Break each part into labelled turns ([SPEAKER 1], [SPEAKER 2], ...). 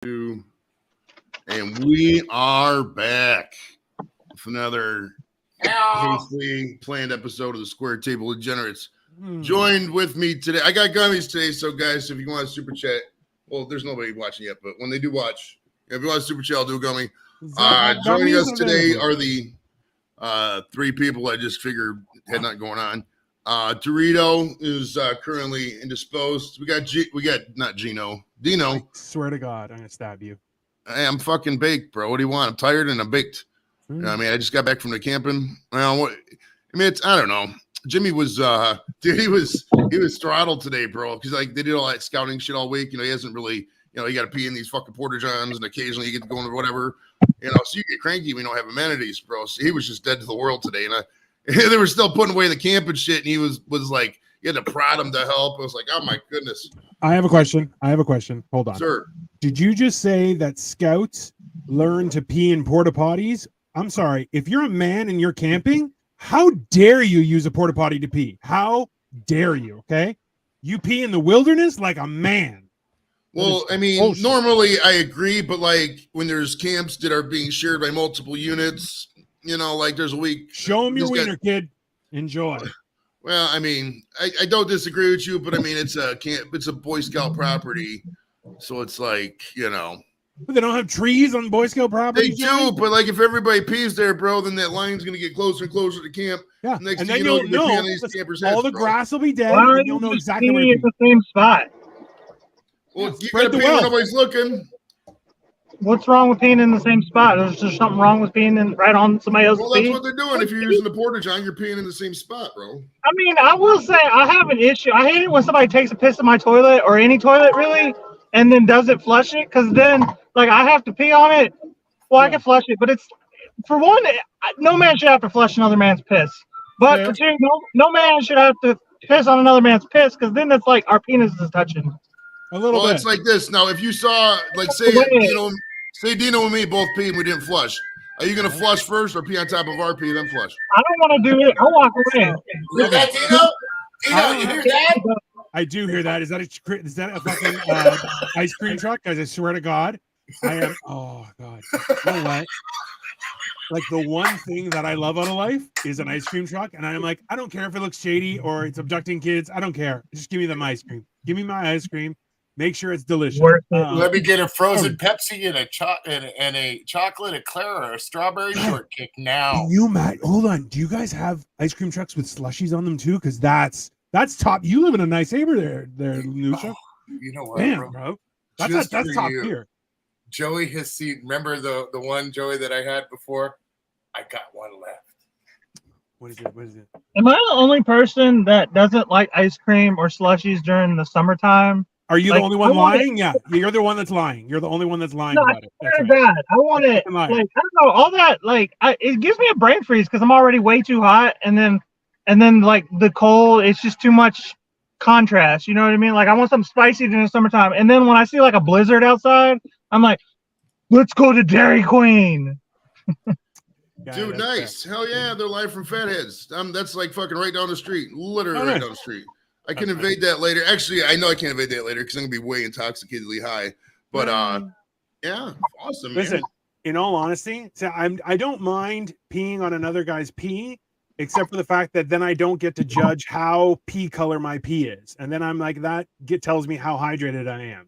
[SPEAKER 1] And we are back with another hastily planned episode of the Square Table Degenerates. Joined with me today, I got gummies today, so guys, if you want to super chat, well, there's nobody watching yet, but when they do watch, if you want to super chat, I'll do a gummy. Joining us today are the three people I just figured had not going on. Dorito is currently indisposed. We got not Gino, Dino.
[SPEAKER 2] I swear to God, I'm gonna stab you.
[SPEAKER 1] Hey, I'm fucking baked, bro. What do you want? I'm tired and I'm baked. You know what I mean, I just got back from the camping. Well, I don't know. Jimmy was dude, he was throttled today, bro, because like they did all that scouting shit all week. You know, he hasn't really, you got to pee in these fucking porta johns, and occasionally you get to go into whatever. So you get cranky when you don't have amenities, bro. So he was just dead to the world today, and they were still putting away the camp and shit, and he was like, you had to prod him to help. I was like, oh my goodness.
[SPEAKER 2] I have a question. Hold on,
[SPEAKER 1] sir.
[SPEAKER 2] Did you just say that scouts learn to pee in porta potties? I'm sorry. If you're a man and you're camping, how dare you use a porta potty to pee? How dare you? Okay, you pee in the wilderness like a man.
[SPEAKER 1] Well, I mean, bullshit. Normally I agree, but like when there's camps that are being shared by multiple units, like there's a week.
[SPEAKER 2] Show them your wiener, kid. Enjoy.
[SPEAKER 1] Well, I mean, I don't disagree with you, but I mean, it's a Boy Scout property, so it's like,
[SPEAKER 2] But they don't have trees on Boy Scout property.
[SPEAKER 1] They do, but like if everybody pees there, bro, then that line's gonna get closer and closer to camp.
[SPEAKER 2] Yeah,
[SPEAKER 1] Next
[SPEAKER 2] and
[SPEAKER 1] thing
[SPEAKER 2] then you'll know all the grass will be dead, and you'll know exactly where to
[SPEAKER 3] pee. The same spot.
[SPEAKER 1] Well, you gotta pee when nobody's looking.
[SPEAKER 3] What's wrong with peeing in the same spot? Is there something wrong with peeing right on somebody else's
[SPEAKER 1] Well, that's what they're doing. If you're using the porta john, you're peeing in the same spot, bro.
[SPEAKER 3] I mean, I will say I have an issue. I hate it when somebody takes a piss in my toilet or any toilet really, and then doesn't flush it, because then like I have to pee on it. Well, I can flush it, but it's for one, no man should have to flush another man's piss. But for two, no man should have to piss on another man's piss, because then it's like our penis is touching.
[SPEAKER 2] A little bit.
[SPEAKER 1] It's like this. Now, if you saw, like, say Dino and me both pee and we didn't flush. Are you gonna flush first or pee on top of our pee then flush?
[SPEAKER 3] I don't want to do it. I'll walk away.
[SPEAKER 4] You hear that, Dino? Dino, you hear that?
[SPEAKER 2] I do hear that. Is that a fucking ice cream truck? Guys, I swear to God, I am. Oh God, you know what? Like the one thing that I love out of life is an ice cream truck, and I'm like, I don't care if it looks shady or it's abducting kids. I don't care. Just give me them ice cream. Give me my ice cream. Make sure it's delicious.
[SPEAKER 4] Let me get a frozen Pepsi and a chocolate eclair or a strawberry shortcake now.
[SPEAKER 2] Hold on. Do you guys have ice cream trucks with slushies on them too? Because that's top. You live in a nice neighborhood there, Nusha.
[SPEAKER 4] You know what,
[SPEAKER 2] damn, bro? That's top tier.
[SPEAKER 4] Joey has seen. Remember the one, Joey, that I had before? I got one left.
[SPEAKER 2] What is it?
[SPEAKER 3] Am I the only person that doesn't like ice cream or slushies during the summertime?
[SPEAKER 2] Are you the only one lying? Yeah, you're the one that's lying. You're the only one that's lying about it.
[SPEAKER 3] That's right. I want it. Like, I don't know, all that. Like, it gives me a brain freeze because I'm already way too hot, and then like the cold, it's just too much contrast. You know what I mean? Like, I want something spicy during the summertime, and then when I see like a blizzard outside, I'm like, let's go to Dairy Queen.
[SPEAKER 1] Dude, nice. Hell yeah, they're live from Fatheads. That's like fucking right down the street. Literally right down the street. I can invade that later. Actually, I know I can't invade that later because I'm gonna be way intoxicatedly high. But yeah, awesome.
[SPEAKER 2] Listen,
[SPEAKER 1] man.
[SPEAKER 2] In all honesty, so I don't mind peeing on another guy's pee, except for the fact that then I don't get to judge how pee color my pee is, and then I'm like tells me how hydrated I am.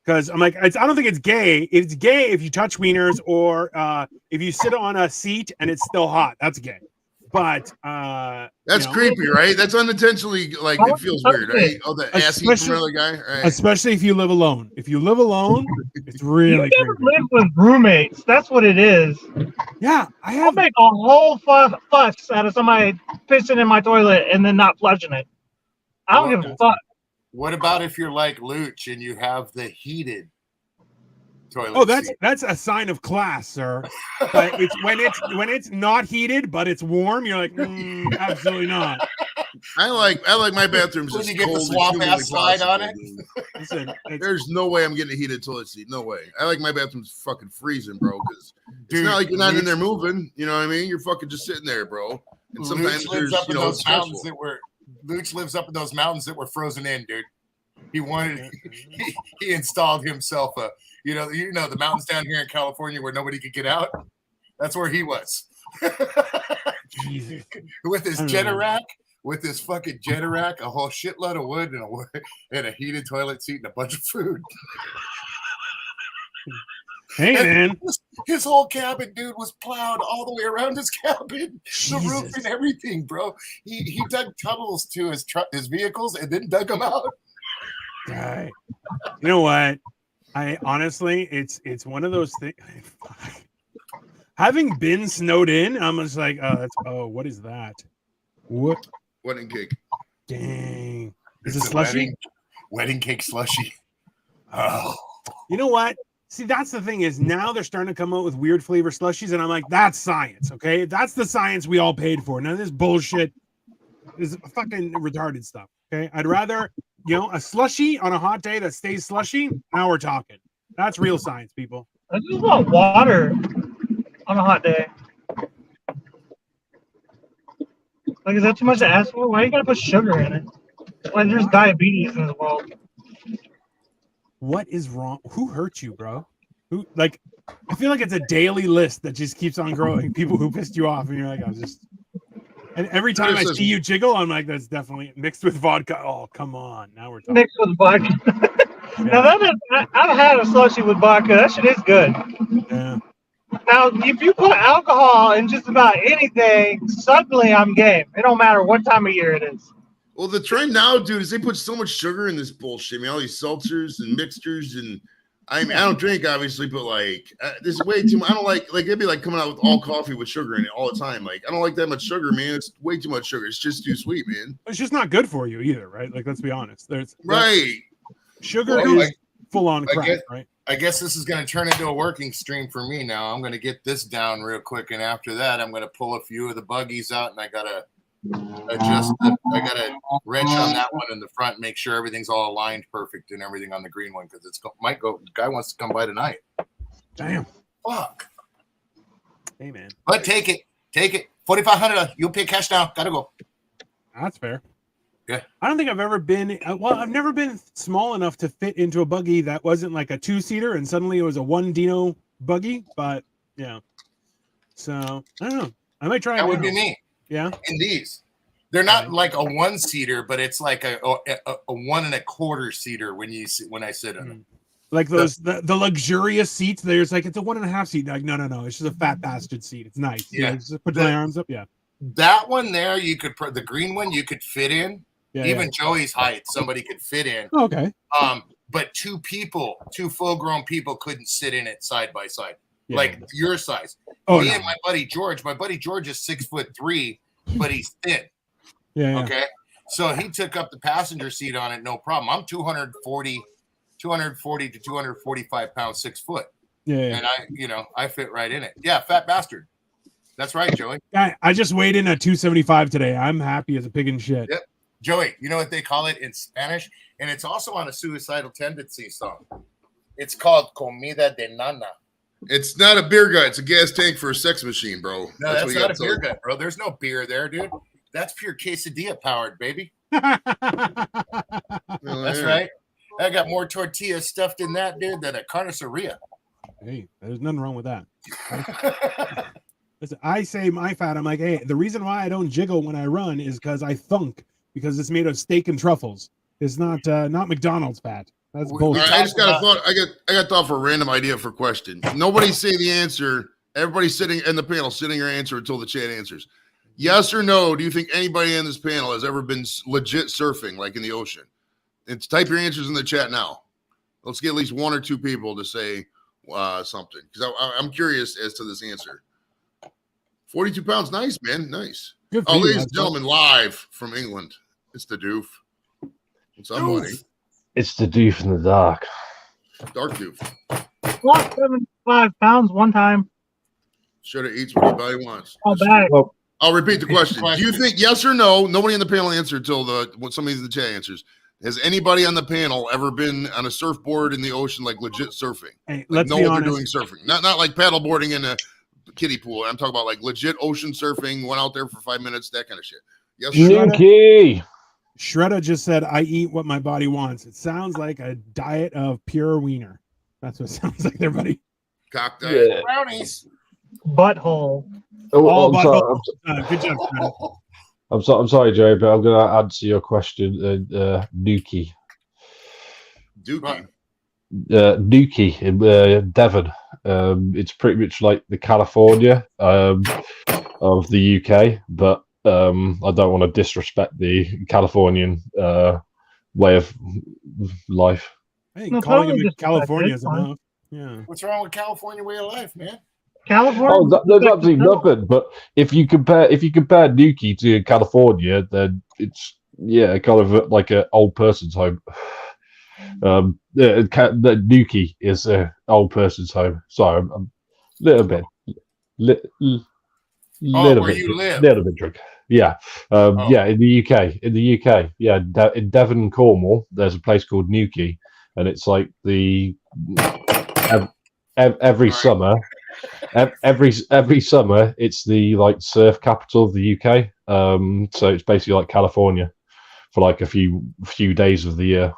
[SPEAKER 2] Because I'm like, I don't think it's gay. It's gay if you touch wieners or if you sit on a seat and it's still hot. That's gay. But
[SPEAKER 1] that's creepy, right? That's unintentionally, like, it feels weird, right? Oh, the ass heat from another guy, right?
[SPEAKER 2] Especially if you live alone. If you live alone, it's really
[SPEAKER 3] creepy. Live with roommates. That's what it is.
[SPEAKER 2] Yeah,
[SPEAKER 3] I'll make a whole fuss out of somebody pissing in my toilet and then not flushing it. I don't give a fuck.
[SPEAKER 4] What about if you're like Luch and you have the heated toilet?
[SPEAKER 2] Oh, that's a sign of class, sir. But it's when it's not heated but it's warm, you're like, absolutely not.
[SPEAKER 1] I like my bathrooms.
[SPEAKER 4] When you get the swamp ass slide on it.
[SPEAKER 1] Listen, there's no way I'm getting a heated toilet seat. No way. I like my bathrooms fucking freezing, bro. Because it's not like you're not in there moving. You know what I mean? You're fucking just sitting there, bro. And sometimes
[SPEAKER 4] Luch lives up in those mountains that were frozen in, dude. He wanted. He installed himself a. You know the mountains down here in California where nobody could get out. That's where he was.
[SPEAKER 2] Jesus.
[SPEAKER 4] With his
[SPEAKER 2] I don't know.
[SPEAKER 4] Jetarack, with his fucking Jetarack, a whole shitload of wood and a heated toilet seat and a bunch of food.
[SPEAKER 2] Hey, man.
[SPEAKER 4] His whole cabin, dude, was plowed all the way around his cabin, the roof
[SPEAKER 2] Jesus.
[SPEAKER 4] and everything, bro. He dug tunnels to his vehicles and then dug them out.
[SPEAKER 2] Right. You know what? I honestly, it's one of those things. Having been snowed in, I'm just like, what is that? What?
[SPEAKER 1] Wedding cake.
[SPEAKER 2] Dang. Is it
[SPEAKER 4] It's a
[SPEAKER 2] slushy?
[SPEAKER 4] wedding cake slushy. Oh,
[SPEAKER 2] You know what? See, that's the thing is now they're starting to come out with weird flavor slushies, and I'm like, that's science, okay? That's the science we all paid for. None of this bullshit is fucking retarded stuff, okay? I'd rather, a slushy on a hot day that stays slushy. Now we're talking. That's real science, people.
[SPEAKER 3] I just want water on a hot day. Like, is that too much to ask for? Why you gotta put sugar in it? Like, there's diabetes in the world.
[SPEAKER 2] What is wrong? Who hurt you, bro? Who I feel like it's a daily list that just keeps on growing. People who pissed you off, and you're like, and every time I see you jiggle, I'm like, that's definitely mixed with vodka. Oh, come on. Now we're talking.
[SPEAKER 3] Mixed with vodka. Now, I've had a slushie with vodka. That shit is good.
[SPEAKER 2] Yeah.
[SPEAKER 3] Now, if you put alcohol in just about anything, suddenly I'm game. It don't matter what time of year it is.
[SPEAKER 1] Well, the trend now, dude, is they put so much sugar in this bullshit. I mean, all these seltzers and mixtures, and I don't drink, obviously, but there's way too much. I don't like it'd be like coming out with all coffee with sugar in it all the time. Like, I don't like that much sugar, man. It's way too much sugar. It's just too sweet, man.
[SPEAKER 2] It's just not good for you either, right? Like, let's be honest.
[SPEAKER 1] Right.
[SPEAKER 2] Sugar
[SPEAKER 4] Well,
[SPEAKER 2] is full on crack, right?
[SPEAKER 4] I guess this is going to turn into a working stream for me now. I'm going to get this down real quick, and after that, I'm going to pull a few of the buggies out, and I got to adjust. I got to wrench on that one in the front, make sure everything's all aligned perfect and everything on the green one because might go. Guy wants to come by tonight.
[SPEAKER 2] Damn.
[SPEAKER 4] Fuck.
[SPEAKER 2] Hey, man.
[SPEAKER 4] But take it. 4,500. You'll pay cash now. Gotta go.
[SPEAKER 2] That's fair.
[SPEAKER 4] Yeah.
[SPEAKER 2] I don't think I've ever been. I've never been small enough to fit into a buggy that wasn't like a 2-seater, and suddenly it was a 1 Dino buggy. But yeah. So I don't know. I might try.
[SPEAKER 4] That
[SPEAKER 2] it
[SPEAKER 4] would
[SPEAKER 2] now.
[SPEAKER 4] be me.
[SPEAKER 2] Yeah.
[SPEAKER 4] In these, they're not like a 1-seater, but it's like a 1 1/4 seater when I sit in them.
[SPEAKER 2] Like those the luxurious seats. There's like it's a 1.5 seat. Like no. It's just a fat bastard seat. It's nice.
[SPEAKER 4] Yeah.
[SPEAKER 2] Just put my arms up. Yeah.
[SPEAKER 4] That one there, you could the green one you could fit in.
[SPEAKER 2] Yeah.
[SPEAKER 4] Even Joey's height, somebody could fit in.
[SPEAKER 2] Oh, okay.
[SPEAKER 4] But two full-grown people couldn't sit in it side by side,
[SPEAKER 2] Yeah.
[SPEAKER 4] like your size.
[SPEAKER 2] Oh,
[SPEAKER 4] Me
[SPEAKER 2] no.
[SPEAKER 4] and my buddy George is 6'3", but he's thin.
[SPEAKER 2] Yeah.
[SPEAKER 4] Okay, so he took up the passenger seat on it, no problem. I'm 240 to 245 pounds, 6 foot,
[SPEAKER 2] Yeah.
[SPEAKER 4] and I fit right in it. Yeah, fat bastard. That's right, Joey.
[SPEAKER 2] I just weighed in at 275 today. I'm happy as a pig in shit.
[SPEAKER 4] Yep. Joey, you know what they call it in Spanish? And it's also on a Suicidal Tendency song. It's called Comida de Nana.
[SPEAKER 1] It's not a beer gut. It's a gas tank for a sex machine, bro.
[SPEAKER 4] No, that's
[SPEAKER 1] what you
[SPEAKER 4] not a
[SPEAKER 1] gotta
[SPEAKER 4] beer
[SPEAKER 1] tell
[SPEAKER 4] gut, bro. There's no beer there, dude. That's pure quesadilla powered, baby.
[SPEAKER 1] you.
[SPEAKER 4] That's right. I got more tortillas stuffed in that, dude, than a carniceria.
[SPEAKER 2] Hey, there's nothing wrong with that. Listen, I say my fat. I'm like, hey, the reason why I don't jiggle when I run is because I thunk because it's made of steak and truffles. It's not McDonald's fat. That's
[SPEAKER 4] We-
[SPEAKER 1] All
[SPEAKER 2] bullshit.
[SPEAKER 1] right, I just got a thought. I got thought for a random idea for a question. Nobody say the answer. Everybody sitting in the panel sitting your answer until the chat answers. Yes or no? Do you think anybody in this panel has ever been legit surfing, like in the ocean? It's type your answers in the chat now. Let's get at least 1 or 2 people to say something because I'm curious as to this answer. 42 pounds, nice man, nice.
[SPEAKER 2] Good for
[SPEAKER 1] Oh,
[SPEAKER 2] you,
[SPEAKER 1] ladies
[SPEAKER 2] man.
[SPEAKER 1] and gentlemen, live from England, it's the Doof. What's up, buddy?
[SPEAKER 5] It's the doof in the dark.
[SPEAKER 1] Dark Doof.
[SPEAKER 3] Lost 75 pounds one time.
[SPEAKER 1] Should have eats what anybody wants.
[SPEAKER 3] All back.
[SPEAKER 1] I'll repeat the question. Do you think yes or no? Nobody in the panel answered until when somebody in the chat answers. Has anybody on the panel ever been on a surfboard in the ocean, like legit surfing?
[SPEAKER 2] Hey,
[SPEAKER 1] Like
[SPEAKER 2] let's
[SPEAKER 1] know
[SPEAKER 2] be
[SPEAKER 1] what they're
[SPEAKER 2] honest.
[SPEAKER 1] doing surfing. Not like paddleboarding in a kiddie pool. I'm talking about like legit ocean surfing, went out there for 5 minutes, that kind of shit. Yes or no?
[SPEAKER 5] Nikki!
[SPEAKER 2] Shredda just said, "I eat what my body wants." It sounds like a diet of pure wiener. That's what it sounds like there, buddy.
[SPEAKER 1] Cock diet.
[SPEAKER 5] Yeah.
[SPEAKER 4] Brownies.
[SPEAKER 3] Butthole.
[SPEAKER 2] All
[SPEAKER 5] I'm, sorry,
[SPEAKER 2] Good job, Shredda.
[SPEAKER 5] I'm sorry, Joe, but I'm going to answer your question. Nuki.
[SPEAKER 1] Dookie.
[SPEAKER 5] Nuki in Devon. It's pretty much like the California of the UK, but I don't want to disrespect the Californian way of life.
[SPEAKER 2] I think
[SPEAKER 3] No,
[SPEAKER 2] calling
[SPEAKER 3] totally
[SPEAKER 2] him
[SPEAKER 3] disrespect
[SPEAKER 2] California
[SPEAKER 3] it,
[SPEAKER 2] is
[SPEAKER 3] fine.
[SPEAKER 2] enough. Yeah.
[SPEAKER 4] What's wrong with California way of life, man?
[SPEAKER 3] California.
[SPEAKER 5] Oh, there's absolutely nothing. But if you compare Nuki to California, then it's kind of like an old person's home. The Nuki is an old person's home. Sorry, I'm a little bit, little
[SPEAKER 4] where
[SPEAKER 5] bit,
[SPEAKER 4] you live.
[SPEAKER 5] little bit drunk. Yeah, yeah. In the UK, yeah, in Devon and Cornwall, there's a place called Nuki, and it's like every summer. Every summer, it's the like surf capital of the UK. So it's basically like California for like a few days of the year.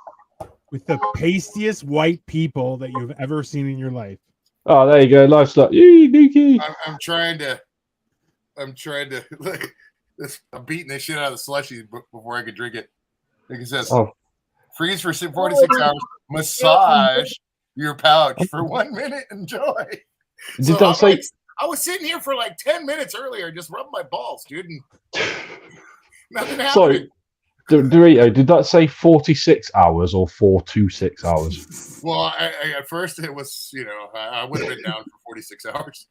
[SPEAKER 2] With the pastiest white people that you've ever seen in your life.
[SPEAKER 5] Oh, there you go. Lifestyle. Yee, Nuki.
[SPEAKER 4] I'm trying to look. I'm beating the shit out of the slushy before I could drink it. Like it says, freeze for 46 hours, massage your pouch for 1 minute, enjoy.
[SPEAKER 5] Did that say?
[SPEAKER 4] I was sitting here for like 10 minutes earlier, just rubbing my balls, dude. And nothing happened.
[SPEAKER 5] Sorry, Dorito, did that say 46 hours or 426 hours?
[SPEAKER 4] Well, I at first it was, I would have been down for 46 hours.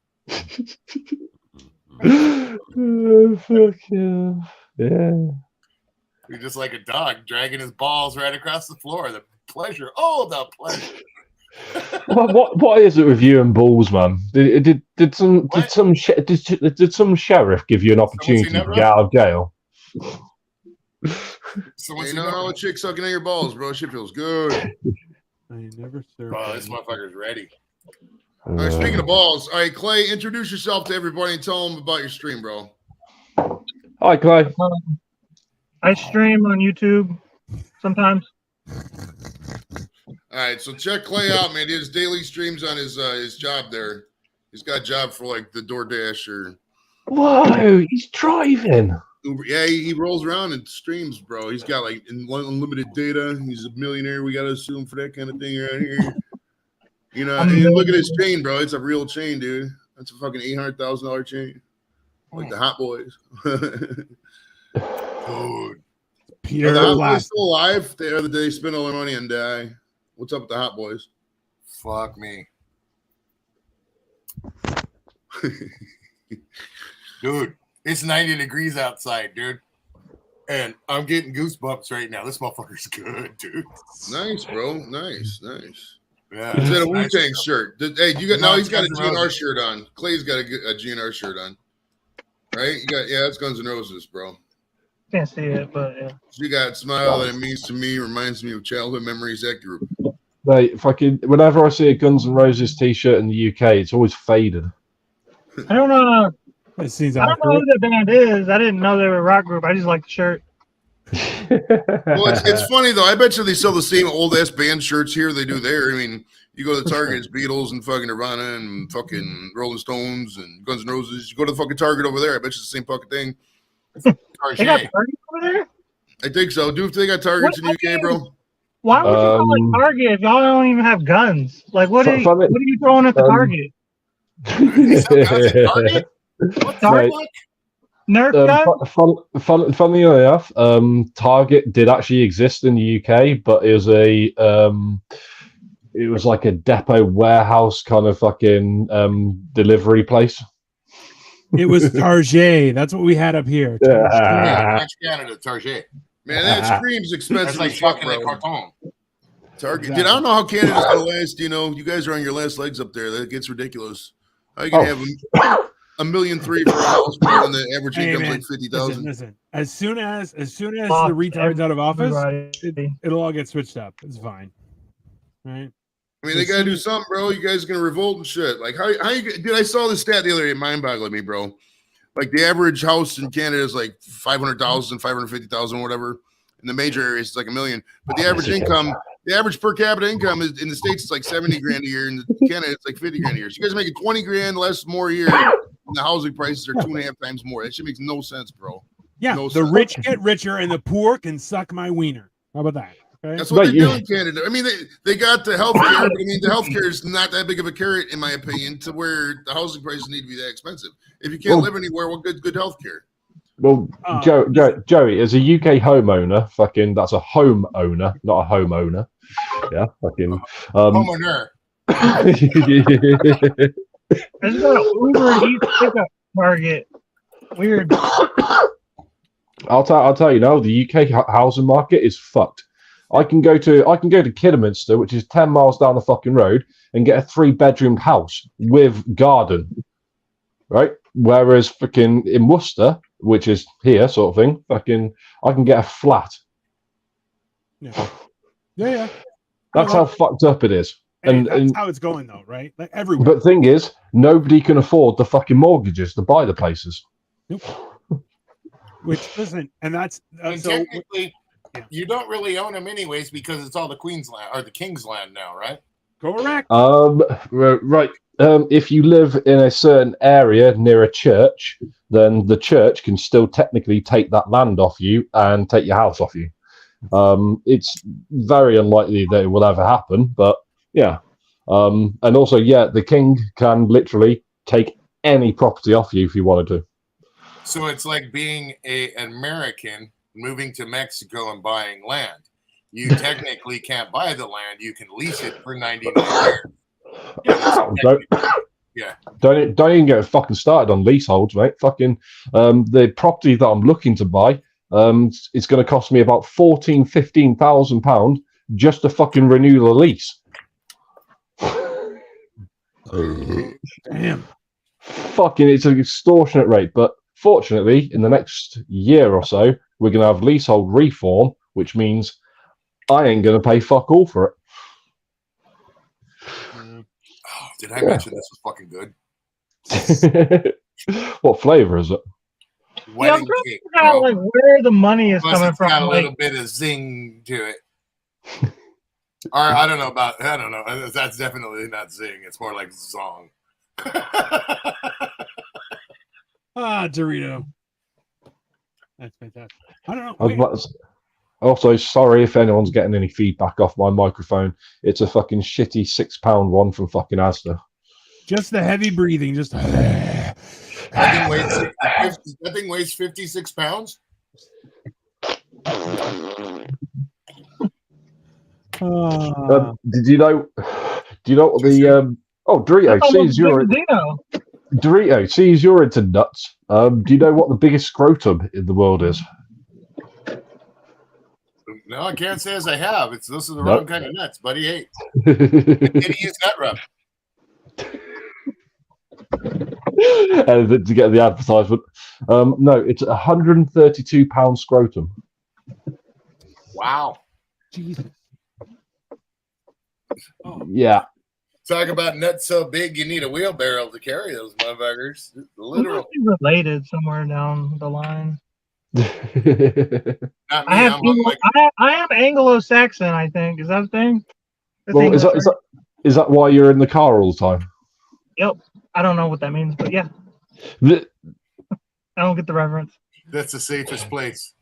[SPEAKER 5] Fuck yeah. Yeah.
[SPEAKER 4] You're just like a dog dragging his balls right across the floor. The pleasure. Oh, the pleasure.
[SPEAKER 5] What is it with you and balls, man? Did some sheriff give you an opportunity to get out of jail?
[SPEAKER 1] You know, a chick sucking at your balls, bro. Shit feels good.
[SPEAKER 2] I never served.
[SPEAKER 4] Oh, this motherfucker's ready.
[SPEAKER 1] All right, speaking of balls, all right, Clay, introduce yourself to everybody and tell them about your stream, bro.
[SPEAKER 5] Hi, Clay.
[SPEAKER 3] I stream on YouTube sometimes.
[SPEAKER 1] All right, so check Clay out, man. He has daily streams on his job there. He's got a job for like the DoorDash or
[SPEAKER 5] Whoa, he's driving.
[SPEAKER 1] Uber. Yeah, he rolls around and streams, bro. He's got like unlimited data. He's a millionaire. We gotta assume for that kind of thing right here. You know, and look at his chain, bro. It's a real chain, dude. That's a fucking $800,000 chain, like the Hot Boys.
[SPEAKER 4] Dude.
[SPEAKER 2] Peter
[SPEAKER 1] Are the Hot Boys
[SPEAKER 2] Last.
[SPEAKER 1] still alive? They spend all their money and die. What's up with the Hot Boys?
[SPEAKER 4] Fuck me. Dude, it's 90 degrees outside, dude. And I'm getting goosebumps right now. This motherfucker's good, dude.
[SPEAKER 1] Nice, bro. Nice.
[SPEAKER 4] Yeah.
[SPEAKER 1] Is that a
[SPEAKER 4] nice.
[SPEAKER 1] Wu-Tang shirt? Hey, you got no? He's got a
[SPEAKER 4] Guns N'
[SPEAKER 1] GNR
[SPEAKER 4] Roses.
[SPEAKER 1] shirt on. Clay's got a GNR shirt on. Right? That's Guns N' Roses, bro.
[SPEAKER 3] Can't see it, but yeah.
[SPEAKER 1] You got Smile That It Means to Me, reminds me of childhood memories. That group.
[SPEAKER 5] Mate, whenever I see a Guns N' Roses t-shirt in the UK, it's always faded.
[SPEAKER 3] I don't know.
[SPEAKER 2] That seems
[SPEAKER 3] I don't know who the band is. I didn't know they were a rock group. I just like the shirt.
[SPEAKER 1] Well, it's funny though. I bet you they sell the same old ass band shirts here they do there. I mean, you go to the Target, it's Beatles and fucking Nirvana and fucking Rolling Stones and Guns N' Roses. You go to the fucking Target over there, I bet you it's the same fucking thing.
[SPEAKER 3] They got Target over there?
[SPEAKER 1] I think so. Dude, they got Targets in the UK, bro.
[SPEAKER 3] Why would you call it Target if y'all don't even have guns? Like, what are you throwing at the Target?
[SPEAKER 4] What
[SPEAKER 3] Target? Nerf gun?
[SPEAKER 5] Funnily enough, Target did actually exist in the UK, but it was like a depot warehouse kind of fucking delivery place.
[SPEAKER 2] It was Target. That's what we had up here.
[SPEAKER 4] French Canada, Target.
[SPEAKER 1] Man, that screams expensive.
[SPEAKER 4] That's like
[SPEAKER 1] as fuck,
[SPEAKER 4] fucking a
[SPEAKER 1] bro.
[SPEAKER 4] carton.
[SPEAKER 1] Target.
[SPEAKER 2] Exactly.
[SPEAKER 1] Dude, I don't know how Canada's gonna last. You know, you guys are on your last legs up there. That gets ridiculous. How you gonna have $1.3 million for a house when the average income's like 50,000?
[SPEAKER 2] Listen. As soon as the retard's out of office, it'll all get switched up. It's fine, right?
[SPEAKER 1] I mean, they gotta do something, bro. You guys are gonna revolt and shit. Like, how you? Dude, I saw this stat the other day. Mind-boggling me, bro. Like the average house in Canada is like 500,000, 550,000, whatever, In the major areas, it's like $1 million. But the average income, the average per capita income is in the States, it's like 70 grand a year. In Canada, it's like 50 grand a year. So you guys are making 20 grand less more a year. And the housing prices are 2.5 times more. That shit makes no sense, bro.
[SPEAKER 2] Yeah,
[SPEAKER 1] No
[SPEAKER 2] the
[SPEAKER 1] sense.
[SPEAKER 2] rich get richer and the poor can suck my wiener. How about that? Okay.
[SPEAKER 1] That's what
[SPEAKER 5] Right,
[SPEAKER 1] they do in Canada. I mean, they got the health care, but I mean, the health care is not that big of a carrot, in my opinion, to where the housing prices need to be that expensive. If you can't live anywhere, well, good health care.
[SPEAKER 5] Well, Joey, as a UK homeowner, fucking, that's a homeowner, not a homeowner. Yeah, fucking.
[SPEAKER 4] Homeowner.
[SPEAKER 3] I just got an Uber Eats pickup Target. Weird.
[SPEAKER 5] I'll tell you now, the UK housing market is fucked. I can go to Kidderminster, which is 10 miles down the fucking road, and get a 3-bedroom house with garden, right? Whereas fucking in Worcester, which is here sort of thing, fucking, I can get a flat.
[SPEAKER 2] Yeah. Yeah.
[SPEAKER 5] That's how fucked up it is.
[SPEAKER 2] Hey, that's how it's going though, right? Like everywhere.
[SPEAKER 5] But thing is, nobody can afford the fucking mortgages to buy the places.
[SPEAKER 2] Nope. Which listen, and that's
[SPEAKER 4] And
[SPEAKER 2] so.
[SPEAKER 4] technically,
[SPEAKER 2] Yeah.
[SPEAKER 4] you don't really own them anyways because it's all the Queen's land or the King's land now, right?
[SPEAKER 2] Correct.
[SPEAKER 5] Right. If you live in a certain area near a church, then the church can still technically take that land off you and take your house off you. It's very unlikely that it will ever happen, but yeah. And also, yeah, the king can literally take any property off you if you wanted to.
[SPEAKER 4] So it's like being an American moving to Mexico and buying land. You technically can't buy the land; you can lease it for 99 years.
[SPEAKER 5] Don't even get fucking started on leaseholds, mate. Fucking the property that I'm looking to buy, it's going to cost me about £15,000 just to fucking renew the lease.
[SPEAKER 2] Damn.
[SPEAKER 5] Fucking, it's an extortionate rate. But fortunately, in the next year or so, we're going to have leasehold reform, which means I ain't going to pay fuck all for it.
[SPEAKER 4] Oh, did I mention this was fucking good?
[SPEAKER 5] What flavor is it?
[SPEAKER 3] Yeah, I'm
[SPEAKER 4] Wedding
[SPEAKER 3] trying to
[SPEAKER 4] cake,
[SPEAKER 3] figure out
[SPEAKER 4] bro.
[SPEAKER 3] like where the money is
[SPEAKER 4] Plus
[SPEAKER 3] coming
[SPEAKER 4] it's got
[SPEAKER 3] from.
[SPEAKER 4] a
[SPEAKER 3] Like,
[SPEAKER 4] little bit of zing to it. Or I don't know. That's definitely not zing. It's more like zong.
[SPEAKER 2] Dorito. That's fantastic. I don't know.
[SPEAKER 5] I'd like to- Also, sorry if anyone's getting any feedback off my microphone. It's a fucking shitty £6 one from fucking Asda.
[SPEAKER 2] Just the heavy breathing. Just.
[SPEAKER 4] That thing weighs 56 pounds.
[SPEAKER 5] Did you know? Do you know what the Dorito? Dorito, sees you're into nuts. Do you know what the biggest scrotum in the world is?
[SPEAKER 4] No, I can't say as I have. Those are the
[SPEAKER 5] Nope.
[SPEAKER 4] wrong kind of nuts, buddy. Hey, did he use nut rub?
[SPEAKER 5] And to get the advertisement, no, it's £132 scrotum.
[SPEAKER 4] Wow.
[SPEAKER 2] Jesus. Oh,
[SPEAKER 5] Yeah.
[SPEAKER 4] Talk about nuts so big you need a wheelbarrow to carry those motherfuckers. Literal.
[SPEAKER 3] related somewhere down the line.
[SPEAKER 4] Not me.
[SPEAKER 3] I am Anglo-Saxon. I think is that a thing? That's
[SPEAKER 5] Well,
[SPEAKER 3] English, right?
[SPEAKER 5] is that why you're in the car all the time?
[SPEAKER 3] Yep. I don't know what that means, but yeah,
[SPEAKER 5] The-
[SPEAKER 3] I don't get the reference.
[SPEAKER 4] That's the safest place.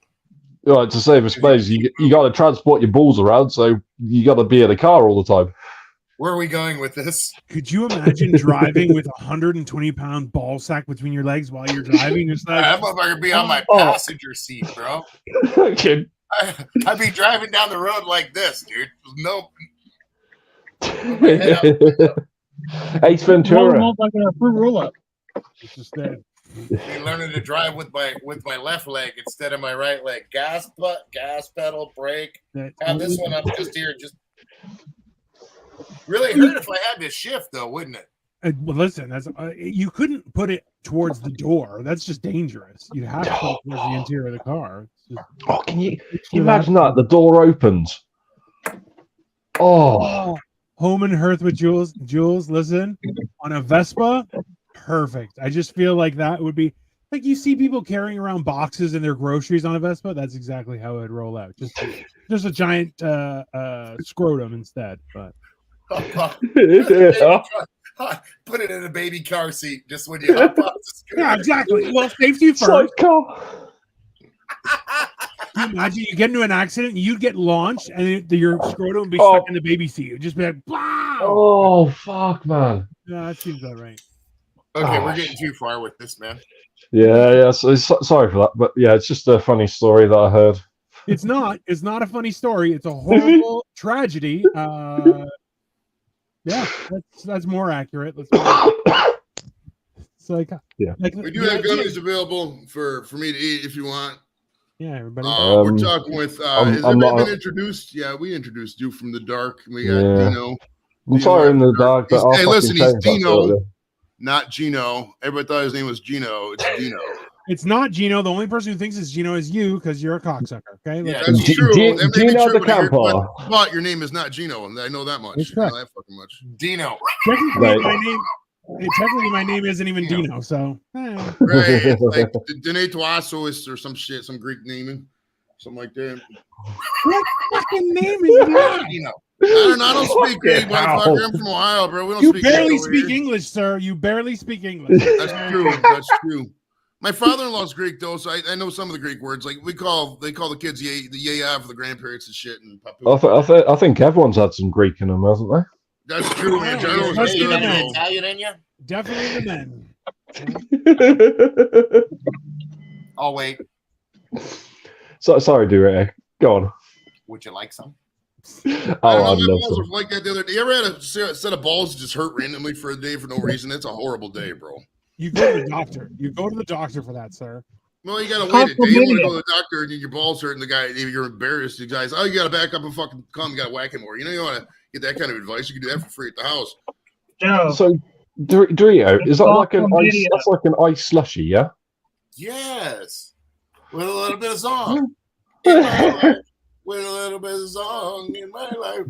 [SPEAKER 5] Right, to save a space, you got to transport your balls around, so you got to be in a car all the time.
[SPEAKER 4] Where are we going with this?
[SPEAKER 2] could you imagine driving with a 120-pound ball sack between your legs while you're driving? Just like,
[SPEAKER 4] That motherfucker be on my
[SPEAKER 5] Oh.
[SPEAKER 4] passenger seat, bro.
[SPEAKER 5] Fucking-
[SPEAKER 4] I'd be driving down the road like this, dude. No,
[SPEAKER 5] Ace
[SPEAKER 3] Roll them
[SPEAKER 5] Ventura.
[SPEAKER 3] up like a fruit roll-up.
[SPEAKER 2] it's just that.
[SPEAKER 4] be learning to drive with my left leg instead of my right leg. Gas pedal, brake. Have this one up just here. Just really hurt if I had to shift, though, wouldn't it?
[SPEAKER 2] Well, listen, you couldn't put it towards the door. That's just dangerous. You have to put it towards the interior of the car. It's just-
[SPEAKER 5] Oh, can you imagine that? The door opens. Oh,
[SPEAKER 2] Home and hearth with Jules, listen, on a Vespa, perfect. I just feel like that would be Like you see people carrying around boxes and their groceries on a Vespa. That's exactly how it would roll out. Just a giant scrotum instead. But
[SPEAKER 5] Yeah.
[SPEAKER 4] Put it in a baby car seat just when you hop off the scooter.
[SPEAKER 2] yeah, exactly. Well, safety first.
[SPEAKER 5] Sidecar.
[SPEAKER 2] Can you imagine you get into an accident, you'd get launched, and your scrotum would be
[SPEAKER 5] Oh.
[SPEAKER 2] stuck in the baby seat. It would just be like, wow.
[SPEAKER 5] Oh fuck, man.
[SPEAKER 2] Yeah, that seems about right.
[SPEAKER 4] Okay,
[SPEAKER 5] Oh,
[SPEAKER 4] we're getting too far with this, man.
[SPEAKER 5] Yeah. Sorry for that, but yeah, it's just a funny story that I heard.
[SPEAKER 2] It's not a funny story. It's a horrible tragedy. Yeah, that's more accurate. It's like
[SPEAKER 5] Yeah.
[SPEAKER 2] like
[SPEAKER 1] We do
[SPEAKER 2] the
[SPEAKER 1] have
[SPEAKER 2] idea-
[SPEAKER 1] gummies available for me to eat if you want.
[SPEAKER 2] Yeah, everybody.
[SPEAKER 1] We're talking with.
[SPEAKER 5] I'm
[SPEAKER 1] Has everybody
[SPEAKER 5] not-
[SPEAKER 1] been introduced? Yeah, we introduced you from the dark. We got
[SPEAKER 5] Yeah.
[SPEAKER 1] Dino.
[SPEAKER 5] I'm sorry in the dark, but
[SPEAKER 1] Hey,
[SPEAKER 5] I'll
[SPEAKER 1] listen,
[SPEAKER 5] fucking
[SPEAKER 1] he's
[SPEAKER 5] change that
[SPEAKER 1] Dino.
[SPEAKER 5] shortly.
[SPEAKER 1] Not Gino. Everybody thought his name was Gino. It's Dino.
[SPEAKER 2] It's not Gino. The only person who thinks it's Gino is you because you're a cocksucker. Okay.
[SPEAKER 4] Yeah.
[SPEAKER 1] That's
[SPEAKER 5] G-
[SPEAKER 1] true.
[SPEAKER 5] G-
[SPEAKER 1] That may be
[SPEAKER 5] Gino
[SPEAKER 1] true,
[SPEAKER 5] the
[SPEAKER 1] but I heard-
[SPEAKER 5] camper.
[SPEAKER 1] but your name is not Gino, and I know that much.
[SPEAKER 2] That's
[SPEAKER 1] I know
[SPEAKER 2] correct.
[SPEAKER 1] that fucking much.
[SPEAKER 4] Dino.
[SPEAKER 2] Technically,
[SPEAKER 5] Right.
[SPEAKER 2] my name isn't even
[SPEAKER 4] Yeah.
[SPEAKER 2] Dino. So
[SPEAKER 1] Right. It's like Dene Toasois or some shit, some Greek naming. Something like that.
[SPEAKER 2] what fucking name is that?
[SPEAKER 4] Dino.
[SPEAKER 1] I don't speak Greek,
[SPEAKER 5] Fucking
[SPEAKER 1] motherfucker.
[SPEAKER 5] hell.
[SPEAKER 1] I'm from Ohio, bro. We don't
[SPEAKER 2] You
[SPEAKER 1] speak
[SPEAKER 2] barely
[SPEAKER 1] Greek over
[SPEAKER 2] speak
[SPEAKER 1] here.
[SPEAKER 2] English, sir. You barely speak English.
[SPEAKER 1] That's true. That's true. My father-in-law's Greek though, so I know some of the Greek words. Like they call the kids the yaya for the grandparents and shit and papu.
[SPEAKER 5] I think everyone's had some Greek in them, hasn't they?
[SPEAKER 1] That's true, man.
[SPEAKER 2] Yeah,
[SPEAKER 1] Jarno's
[SPEAKER 2] must
[SPEAKER 1] good,
[SPEAKER 2] be
[SPEAKER 4] Any
[SPEAKER 2] no.
[SPEAKER 1] bro.
[SPEAKER 4] Italian in you?
[SPEAKER 2] Definitely the men.
[SPEAKER 4] Oh wait.
[SPEAKER 5] Sorry, Durek. Go on.
[SPEAKER 4] Would you like some?
[SPEAKER 1] I
[SPEAKER 5] Oh,
[SPEAKER 1] don't
[SPEAKER 5] I'd
[SPEAKER 1] know, my
[SPEAKER 5] love
[SPEAKER 1] balls
[SPEAKER 5] to.
[SPEAKER 1] were like that the other day. You ever had a set of balls just hurt randomly for a day for no reason? It's a horrible day, bro.
[SPEAKER 2] You go to the doctor. You go to the doctor for that, sir.
[SPEAKER 1] Well, you gotta wait a day. You want to
[SPEAKER 3] Chlamydia.
[SPEAKER 1] go to the doctor and your balls hurt, and the guy, you're embarrassed. The guy's, oh, you gotta back up and fucking come. You gotta whack him more. You know, you want to get that kind of advice. You can do that for free at the house.
[SPEAKER 3] Joe,
[SPEAKER 5] So, Dorito, is that
[SPEAKER 3] It's
[SPEAKER 5] like an
[SPEAKER 3] all
[SPEAKER 5] ice?
[SPEAKER 3] chlamydia.
[SPEAKER 5] That's like an ice slushy, yeah.
[SPEAKER 4] Yes. With a little bit of song. In my life. With a little bit of song in my life.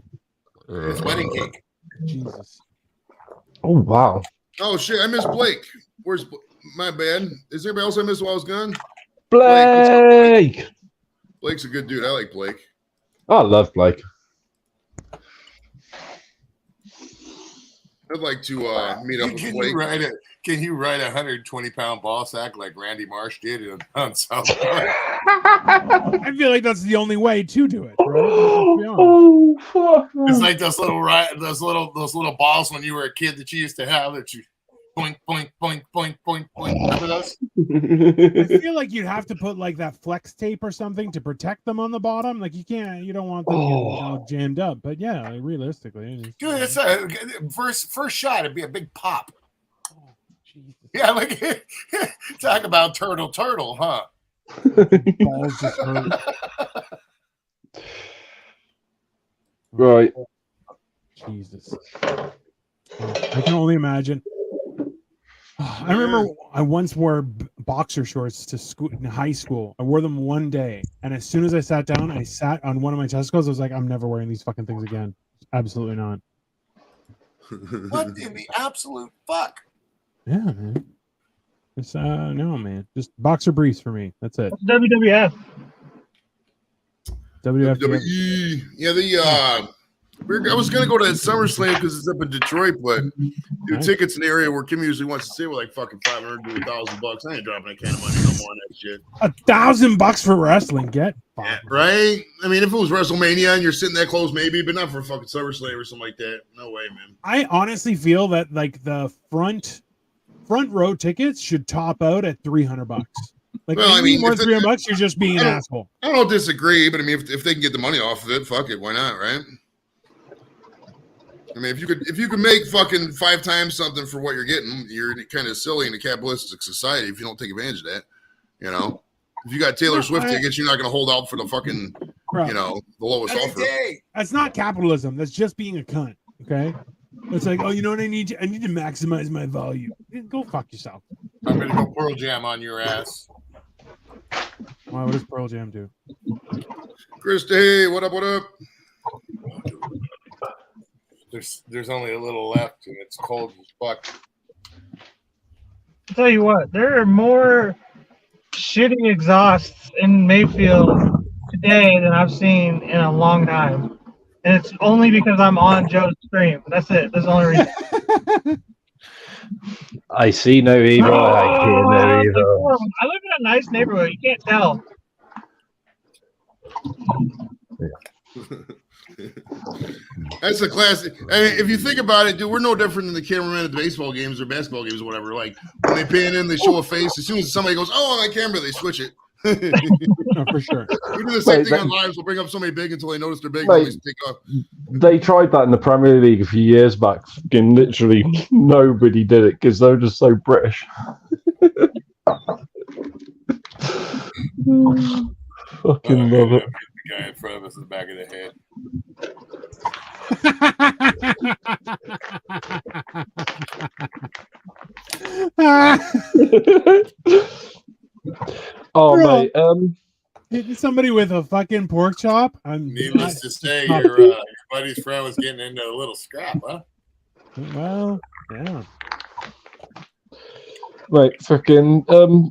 [SPEAKER 4] It's wedding cake.
[SPEAKER 2] Jesus.
[SPEAKER 5] Oh wow.
[SPEAKER 1] Oh shit, I missed Blake. Where's my bad? Is there anybody else I missed while I was gone?
[SPEAKER 5] Blake.
[SPEAKER 1] Blake's a good dude. I like Blake.
[SPEAKER 5] I love Blake.
[SPEAKER 1] I'd like to meet up with
[SPEAKER 4] Can
[SPEAKER 1] Blake.
[SPEAKER 4] you ride a 120-pound ball sack like Randy Marsh did on South Park?
[SPEAKER 2] I feel like that's the only way to do it, right? Let's be honest.
[SPEAKER 5] Oh fuck. Man.
[SPEAKER 4] It's like those little balls when you were a kid that you used to have that you boink boink boink boink boink boink. Remember those?
[SPEAKER 2] I feel like you'd have to put like that flex tape or something to protect them on the bottom. Like you don't want them to get, all jammed up. But yeah, like, realistically, it is-
[SPEAKER 4] Dude, it's a first shot. It'd be a big pop.
[SPEAKER 2] Oh, Jesus.
[SPEAKER 4] Yeah, like talk about turtle, huh?
[SPEAKER 2] Balls just hurt.
[SPEAKER 5] Right.
[SPEAKER 2] Jesus. I can only imagine. I remember I once wore boxer shorts to school in high school. I wore them one day, and as soon as I sat down, I sat on one of my testicles. I was like, I'm never wearing these fucking things again. Absolutely not.
[SPEAKER 4] What in the absolute fuck?
[SPEAKER 2] Yeah, man. It's no, man. Just boxer briefs for me. That's it.
[SPEAKER 3] WWF.
[SPEAKER 2] WWF.
[SPEAKER 1] WWE. Yeah, I was gonna go to SummerSlam because it's up in Detroit, but dude,
[SPEAKER 2] Nice.
[SPEAKER 1] tickets in the area where Kim usually wants to stay were like fucking $500 to $1,000. I ain't dropping a can of money no more on that shit.
[SPEAKER 2] $1,000 for wrestling. Get
[SPEAKER 1] Yeah,
[SPEAKER 2] fucked.
[SPEAKER 1] right? I mean, if it was WrestleMania and you're sitting that close, maybe, but not for fucking SummerSlam or something like that. No way, man.
[SPEAKER 2] I honestly feel that like the front row tickets should top out at $300. Like,
[SPEAKER 1] Well, I
[SPEAKER 2] any
[SPEAKER 1] mean,
[SPEAKER 2] more
[SPEAKER 1] if it-
[SPEAKER 2] $300, you're just being an
[SPEAKER 1] I don't-
[SPEAKER 2] asshole.
[SPEAKER 1] I don't disagree, but I mean, if they can get the money off of it, fuck it, why not, right? I mean, if you could make fucking 5 times something for what you're getting, you're kind of silly in a capitalistic society if you don't take advantage of that. You know, if you got Taylor
[SPEAKER 2] No,
[SPEAKER 1] Swift tickets, you're not going to hold out for the fucking,
[SPEAKER 2] Bro,
[SPEAKER 1] you know, the lowest
[SPEAKER 4] Every
[SPEAKER 1] offer.
[SPEAKER 4] day.
[SPEAKER 2] that's not capitalism. That's just being a cunt. Okay. It's like, oh, you know what I need? I need to maximize my value. Go fuck yourself.
[SPEAKER 4] I'm gonna go Pearl Jam on your ass.
[SPEAKER 2] Wow, what does Pearl Jam do?
[SPEAKER 1] Krista, hey, what up? What up?
[SPEAKER 4] There's only a little left, and it's cold as fuck.
[SPEAKER 3] I'll tell you what, there are more shitty exhausts in Mayfield today than I've seen in a long time. And it's only because I'm on Joe's stream. That's it. That's the only reason.
[SPEAKER 5] I see no evil. I hear no
[SPEAKER 3] It's
[SPEAKER 5] evil.
[SPEAKER 3] horrible. I live in a nice neighborhood. You can't tell.
[SPEAKER 1] That's a classic. I mean, if you think about it, dude, we're no different than the cameraman at the baseball games or basketball games or whatever. Like when they pan in, they show a face. As soon as somebody goes, "Oh, on that camera," they switch it.
[SPEAKER 2] No, for sure.
[SPEAKER 1] We do the same
[SPEAKER 5] Wait,
[SPEAKER 1] thing
[SPEAKER 5] that-
[SPEAKER 1] on lives. We'll bring up somebody big until they notice they're big.
[SPEAKER 5] Wait.
[SPEAKER 1] And they take off.
[SPEAKER 5] They tried that in the Premier League a few years back. Fucking literally nobody did it because they're just so British. Fucking love it.
[SPEAKER 4] The guy in front of us in the back of the head.
[SPEAKER 5] Oh
[SPEAKER 2] Bro.
[SPEAKER 5] mate,
[SPEAKER 2] Hitting somebody with a fucking pork chop. I'm
[SPEAKER 4] Needless to say,
[SPEAKER 2] not-
[SPEAKER 4] your buddy's friend was getting into a little scrap, huh?
[SPEAKER 2] well, yeah.
[SPEAKER 5] right, fucking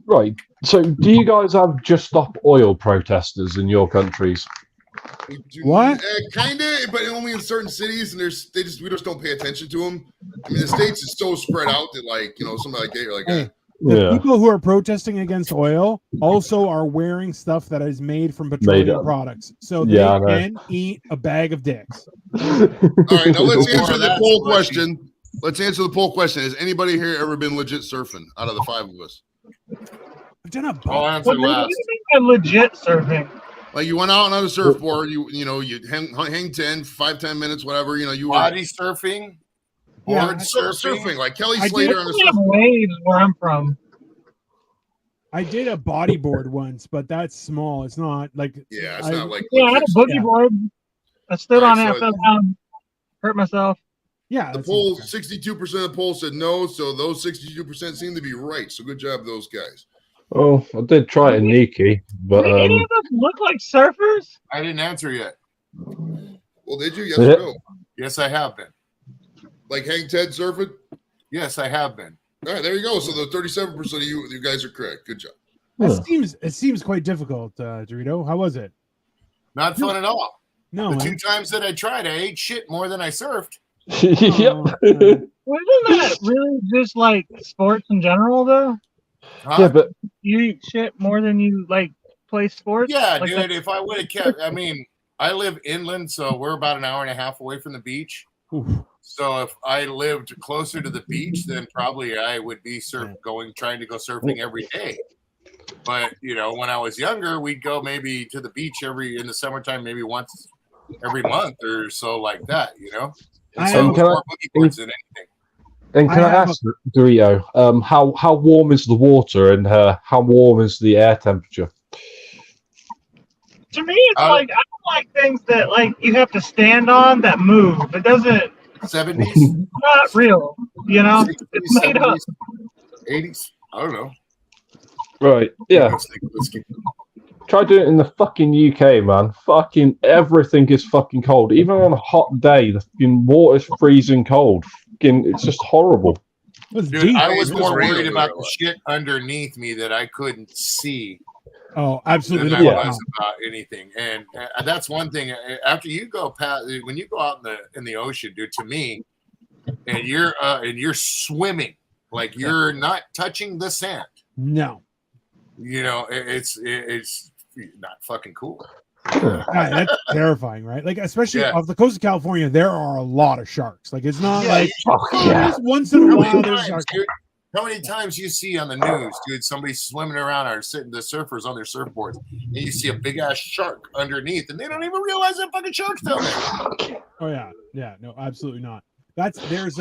[SPEAKER 5] right. So, do you guys have just stop oil protesters in your countries?
[SPEAKER 1] We do-
[SPEAKER 2] What?
[SPEAKER 1] Kinda, but only in certain cities, and we just don't pay attention to them. I mean, the states is so spread out that, like, you know, somebody like that, you're like,
[SPEAKER 2] Hey. The
[SPEAKER 5] Yeah,
[SPEAKER 2] people who are protesting against oil also are wearing stuff that is made from petroleum
[SPEAKER 5] up.
[SPEAKER 2] products, so they
[SPEAKER 5] Yeah, I know.
[SPEAKER 2] can eat a bag of dicks.
[SPEAKER 1] all right, now let's answer
[SPEAKER 4] Or
[SPEAKER 1] the
[SPEAKER 4] that's
[SPEAKER 1] poll
[SPEAKER 4] what she-
[SPEAKER 1] question. Let's answer the poll question. Has anybody here ever been legit surfing out of the five of us?
[SPEAKER 2] I've done a
[SPEAKER 4] I'll
[SPEAKER 2] bunch.
[SPEAKER 4] answer
[SPEAKER 3] What do
[SPEAKER 4] last.
[SPEAKER 3] you mean by legit surfing?
[SPEAKER 1] Like you went out on a surfboard, you hang 10, 5-10 minutes, whatever. You know, you were
[SPEAKER 4] Body surfing,
[SPEAKER 2] Yeah,
[SPEAKER 4] board
[SPEAKER 2] I-
[SPEAKER 4] surfing.
[SPEAKER 1] like Kelly
[SPEAKER 2] I
[SPEAKER 1] Slater
[SPEAKER 2] did-
[SPEAKER 1] on a
[SPEAKER 3] We have
[SPEAKER 1] surfboard.
[SPEAKER 3] waves where I'm from.
[SPEAKER 2] I did a bodyboard once, but that's small. It's not like
[SPEAKER 1] Yeah, it's
[SPEAKER 2] I-
[SPEAKER 1] not like
[SPEAKER 3] Yeah, I had a boogie
[SPEAKER 2] Yeah.
[SPEAKER 3] board. I stood
[SPEAKER 1] Alright,
[SPEAKER 3] on it. I
[SPEAKER 1] so-
[SPEAKER 3] fell down, hurt myself.
[SPEAKER 2] yeah.
[SPEAKER 1] the
[SPEAKER 2] that's
[SPEAKER 1] poll.
[SPEAKER 2] easy.
[SPEAKER 1] 62% of the poll said no, so those 62% seem to be right. So good job, those guys.
[SPEAKER 5] Oh, I did try it in Nikki, but
[SPEAKER 3] Do any of us look like surfers?
[SPEAKER 4] I didn't answer yet.
[SPEAKER 1] Well, did you? Yes
[SPEAKER 5] Yeah.
[SPEAKER 1] or no?
[SPEAKER 4] Yes, I have been.
[SPEAKER 1] Like Hang Ted surfing?
[SPEAKER 4] Yes, I have been.
[SPEAKER 1] All right, there you go. So the 37% of you guys are correct. Good job.
[SPEAKER 2] It seems quite difficult, Dorito. How was it?
[SPEAKER 4] Not fun at all.
[SPEAKER 2] No,
[SPEAKER 4] The
[SPEAKER 2] man.
[SPEAKER 4] 2 times that I tried, I ate shit more than I surfed.
[SPEAKER 5] yep.
[SPEAKER 3] Wasn't that really just like sports in general, though?
[SPEAKER 4] Huh?
[SPEAKER 5] Yeah, but
[SPEAKER 3] You eat shit more than you like play sports?
[SPEAKER 4] Yeah,
[SPEAKER 3] Like
[SPEAKER 4] dude.
[SPEAKER 3] that-
[SPEAKER 4] If I would have kept, I mean, I live inland, so we're about an hour and a half away from the beach.
[SPEAKER 2] Oof.
[SPEAKER 4] So if I lived closer to the beach, then probably I would be trying to go surfing every day. But you know, when I was younger, we'd go maybe to the beach in the summertime, maybe once every month or so, like that. You know, and
[SPEAKER 2] I
[SPEAKER 4] so
[SPEAKER 2] am-
[SPEAKER 4] it was more boogie boards than anything.
[SPEAKER 5] and can
[SPEAKER 2] I
[SPEAKER 5] I,
[SPEAKER 2] have
[SPEAKER 5] ask Dorito, how warm is the water and how warm is the air temperature?
[SPEAKER 3] To me, it's
[SPEAKER 4] I-
[SPEAKER 3] like I don't like things that like you have to stand on that move. It doesn't.
[SPEAKER 4] 70s,
[SPEAKER 3] Not real. You know,
[SPEAKER 4] 60s,
[SPEAKER 3] it's made up.
[SPEAKER 4] 70s, 80s. I don't know.
[SPEAKER 5] Right, yeah.
[SPEAKER 4] Let's keep-
[SPEAKER 5] Try doing it in the fucking UK, man. Fucking everything is fucking cold. Even on a hot day, the fucking water's freezing cold. Fucking, it's just horrible.
[SPEAKER 2] It was
[SPEAKER 4] Dude,
[SPEAKER 2] deep.
[SPEAKER 4] I was
[SPEAKER 1] It was
[SPEAKER 4] more
[SPEAKER 1] raining
[SPEAKER 4] worried
[SPEAKER 1] over
[SPEAKER 4] about
[SPEAKER 1] there a
[SPEAKER 4] the
[SPEAKER 1] lot.
[SPEAKER 4] shit underneath me that I couldn't see
[SPEAKER 2] Oh, absolutely
[SPEAKER 4] than
[SPEAKER 2] not.
[SPEAKER 4] I was about anything. And that's one thing. After you go past, when you go out in the ocean, dude, to me, and you're swimming, like you're not touching the sand.
[SPEAKER 2] No.
[SPEAKER 4] You know, it's not fucking cool.
[SPEAKER 2] God, that's terrifying, right? Like, especially
[SPEAKER 4] Yeah.
[SPEAKER 2] off the coast of California, there are a lot of sharks. Like, it's not
[SPEAKER 4] Yeah,
[SPEAKER 2] like
[SPEAKER 5] Fuck yeah.
[SPEAKER 2] just once in a
[SPEAKER 4] How
[SPEAKER 2] while
[SPEAKER 4] many
[SPEAKER 2] there's
[SPEAKER 4] times,
[SPEAKER 2] sharks.
[SPEAKER 4] dude? How many times you see on the news, dude, somebody swimming around or sitting, the surfers on their surfboards, and you see a big ass shark underneath, and they don't even realize that fucking shark's down there.
[SPEAKER 2] Oh yeah, no, absolutely not. There's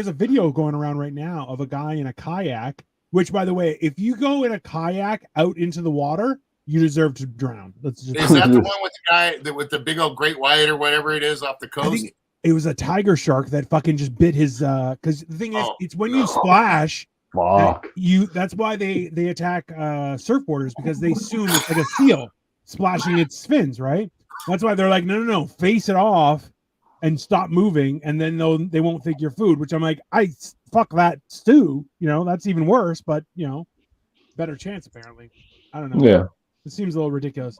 [SPEAKER 2] a video going around right now of a guy in a kayak. Which, by the way, if you go in a kayak out into the water, you deserve to drown. Let's just.
[SPEAKER 4] Is that the one with the guy with the big old great white or whatever it is off the
[SPEAKER 2] I
[SPEAKER 4] coast?
[SPEAKER 2] think it was a tiger shark that fucking just bit his. Because the thing is,
[SPEAKER 4] Oh,
[SPEAKER 2] it's when
[SPEAKER 4] no.
[SPEAKER 2] you splash.
[SPEAKER 5] Fuck.
[SPEAKER 2] That's why they attack surfboarders, because they assume it's like a seal splashing its fins, right? That's why they're like, no, face it off and stop moving, and then they won't think you're food. Which I'm like, fuck that stew. You know, that's even worse, but you know, better chance apparently. I don't know.
[SPEAKER 5] Yeah.
[SPEAKER 2] It seems a little ridiculous.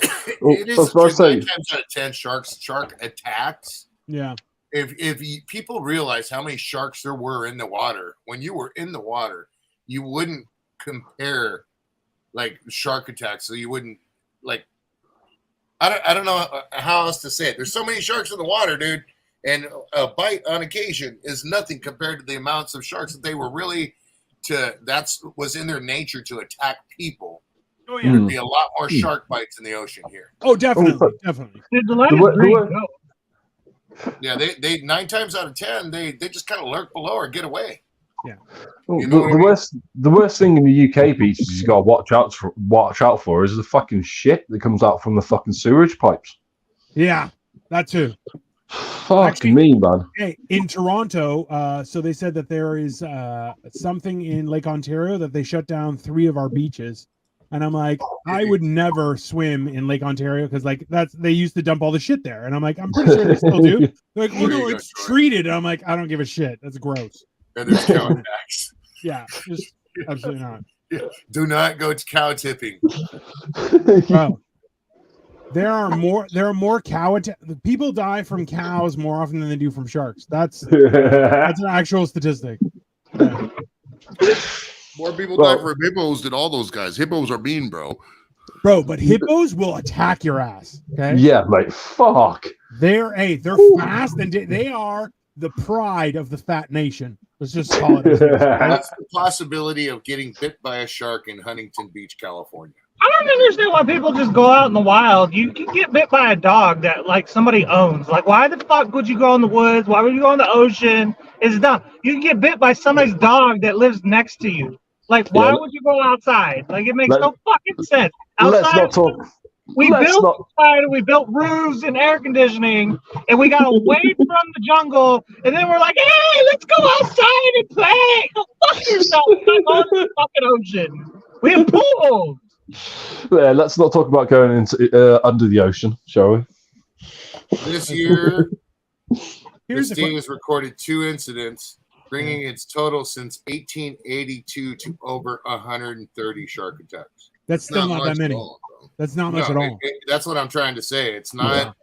[SPEAKER 4] It is
[SPEAKER 5] that's what I was
[SPEAKER 4] 9
[SPEAKER 5] saying.
[SPEAKER 4] times out of 10 shark attacks.
[SPEAKER 2] Yeah.
[SPEAKER 4] If people realize how many sharks there were in the water, when you were in the water, you wouldn't compare like shark attacks. So you wouldn't like. I don't know how else to say it. There's so many sharks in the water, dude, and a bite on occasion is nothing compared to the amounts of sharks that they were really was in their nature to attack people.
[SPEAKER 2] Oh yeah.
[SPEAKER 4] There'd be a lot more shark bites in the ocean here.
[SPEAKER 2] Oh, definitely, definitely.
[SPEAKER 3] Dude, the light
[SPEAKER 5] The
[SPEAKER 3] is
[SPEAKER 5] way- the
[SPEAKER 3] green.
[SPEAKER 5] way-
[SPEAKER 3] Go.
[SPEAKER 4] Yeah, they 9 times out of 10 they just kind of lurk below or get away.
[SPEAKER 5] Well,
[SPEAKER 4] You know what I
[SPEAKER 5] the
[SPEAKER 4] mean?
[SPEAKER 5] worst thing in the UK beaches you got to watch out for is the fucking shit that comes out from the fucking sewage pipes.
[SPEAKER 2] Yeah, that too.
[SPEAKER 5] Fuck
[SPEAKER 2] Actually-
[SPEAKER 5] me, man.
[SPEAKER 2] Hey, in Toronto, so they said that there is something in Lake Ontario that they shut down 3 of our beaches, and I'm like, I would never swim in Lake Ontario because like they used to dump all the shit there, and I'm like, I'm pretty sure they still do. They're like, oh
[SPEAKER 4] There
[SPEAKER 2] no,
[SPEAKER 4] you go,
[SPEAKER 2] it's
[SPEAKER 4] Troy.
[SPEAKER 2] treated. And I'm like, I don't give a shit. That's gross.
[SPEAKER 4] And there's cow attacks.
[SPEAKER 2] Yeah, just absolutely not.
[SPEAKER 4] Do not go to cow tipping.
[SPEAKER 2] Bro, there are more cow people die from cows more often than they do from sharks. That's an actual statistic. Yeah.
[SPEAKER 1] More people
[SPEAKER 5] Well-
[SPEAKER 1] die for hippos than all those guys. Hippos are mean, bro.
[SPEAKER 2] Bro, but hippos will attack your ass. Okay,
[SPEAKER 5] Yeah, mate. Fuck.
[SPEAKER 2] they're fast and they are the pride of the fat nation. Let's just call it.
[SPEAKER 4] That's the possibility of getting bit by a shark in Huntington Beach, California.
[SPEAKER 3] I don't understand why people just go out in the wild. You can get bit by a dog that like somebody owns. Like, why the fuck would you go in the woods? Why would you go in the ocean? It's dumb. You can get bit by somebody's dog that lives next to you. Like, why
[SPEAKER 5] Yeah.
[SPEAKER 3] would you go outside? Like, it makes
[SPEAKER 5] Let-
[SPEAKER 3] no fucking sense.
[SPEAKER 5] Let's
[SPEAKER 3] Outside,
[SPEAKER 5] not talk.
[SPEAKER 3] we
[SPEAKER 5] let's
[SPEAKER 3] built
[SPEAKER 5] not-
[SPEAKER 3] outside and we built roofs and air conditioning, and we got away from the jungle. And then we're like, hey, let's go outside and play. Go fuck yourself. Not go to the fucking ocean. We have pools.
[SPEAKER 5] Yeah, let's not talk about going into under the ocean, shall we?
[SPEAKER 4] This year,
[SPEAKER 2] Here's
[SPEAKER 4] the
[SPEAKER 2] the
[SPEAKER 4] state has recorded 2 incidents, bringing its total since 1882 to over 130 shark attacks.
[SPEAKER 2] That's still not
[SPEAKER 1] much
[SPEAKER 2] that
[SPEAKER 1] at
[SPEAKER 2] many.
[SPEAKER 1] all, bro.
[SPEAKER 2] That's not much
[SPEAKER 4] No,
[SPEAKER 2] at all.
[SPEAKER 4] that's what I'm trying to say. It's not.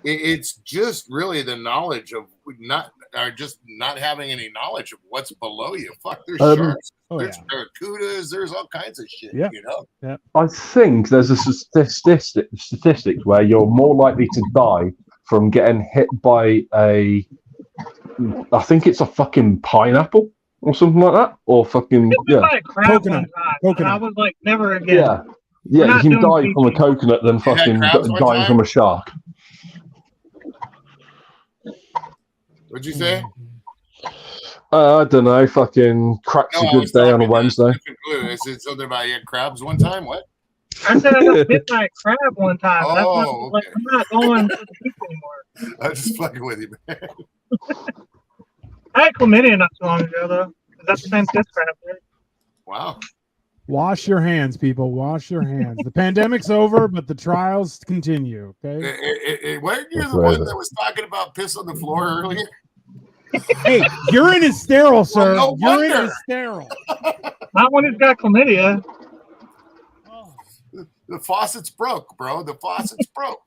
[SPEAKER 4] It's just really the knowledge of not having any knowledge of what's below you. Fuck, there's sharks,
[SPEAKER 2] Oh
[SPEAKER 4] there's
[SPEAKER 2] yeah.
[SPEAKER 4] barracudas, there's all kinds of shit.
[SPEAKER 2] Yeah.
[SPEAKER 4] You know.
[SPEAKER 5] I think there's a statistic where you're more likely to die from getting hit by I think it's a fucking pineapple or something like that, or fucking
[SPEAKER 3] It's been by a crab
[SPEAKER 2] Coconut.
[SPEAKER 3] one time,
[SPEAKER 2] Coconut.
[SPEAKER 3] and I was like, never again.
[SPEAKER 5] yeah.
[SPEAKER 3] We're
[SPEAKER 5] Yeah,
[SPEAKER 3] not
[SPEAKER 5] you can
[SPEAKER 3] doing
[SPEAKER 5] die from a
[SPEAKER 3] PG.
[SPEAKER 5] coconut than
[SPEAKER 4] You had
[SPEAKER 5] fucking
[SPEAKER 4] crabs one
[SPEAKER 5] dying
[SPEAKER 4] time?
[SPEAKER 5] from a shark.
[SPEAKER 4] What'd you say?
[SPEAKER 5] I don't know. Fucking cracks
[SPEAKER 4] No,
[SPEAKER 5] a
[SPEAKER 4] I
[SPEAKER 5] good
[SPEAKER 4] was
[SPEAKER 5] day on a
[SPEAKER 4] talking to
[SPEAKER 5] Wednesday.
[SPEAKER 4] different clue. I said something about you had crabs one time. What?
[SPEAKER 3] I said I got bit by a crab one time. That's not,
[SPEAKER 4] Oh,
[SPEAKER 3] like,
[SPEAKER 4] okay.
[SPEAKER 3] I'm not going to the beach anymore.
[SPEAKER 4] I'm just fucking with you, man.
[SPEAKER 3] I had chlamydia not too long ago, though. Is that the same piss crab? Right?
[SPEAKER 4] Wow.
[SPEAKER 2] Wash your hands, people. Wash your hands. The pandemic's over, but the trials continue. Okay.
[SPEAKER 4] Weren't you
[SPEAKER 5] That's
[SPEAKER 4] the
[SPEAKER 5] right.
[SPEAKER 4] one that was talking about piss on the floor earlier?
[SPEAKER 2] Hey, urine is sterile, sir.
[SPEAKER 4] no
[SPEAKER 2] Urine
[SPEAKER 4] wonder.
[SPEAKER 2] is sterile.
[SPEAKER 3] Not when it's got chlamydia.
[SPEAKER 2] Oh,
[SPEAKER 4] The faucet's broke, bro. The faucet's broke.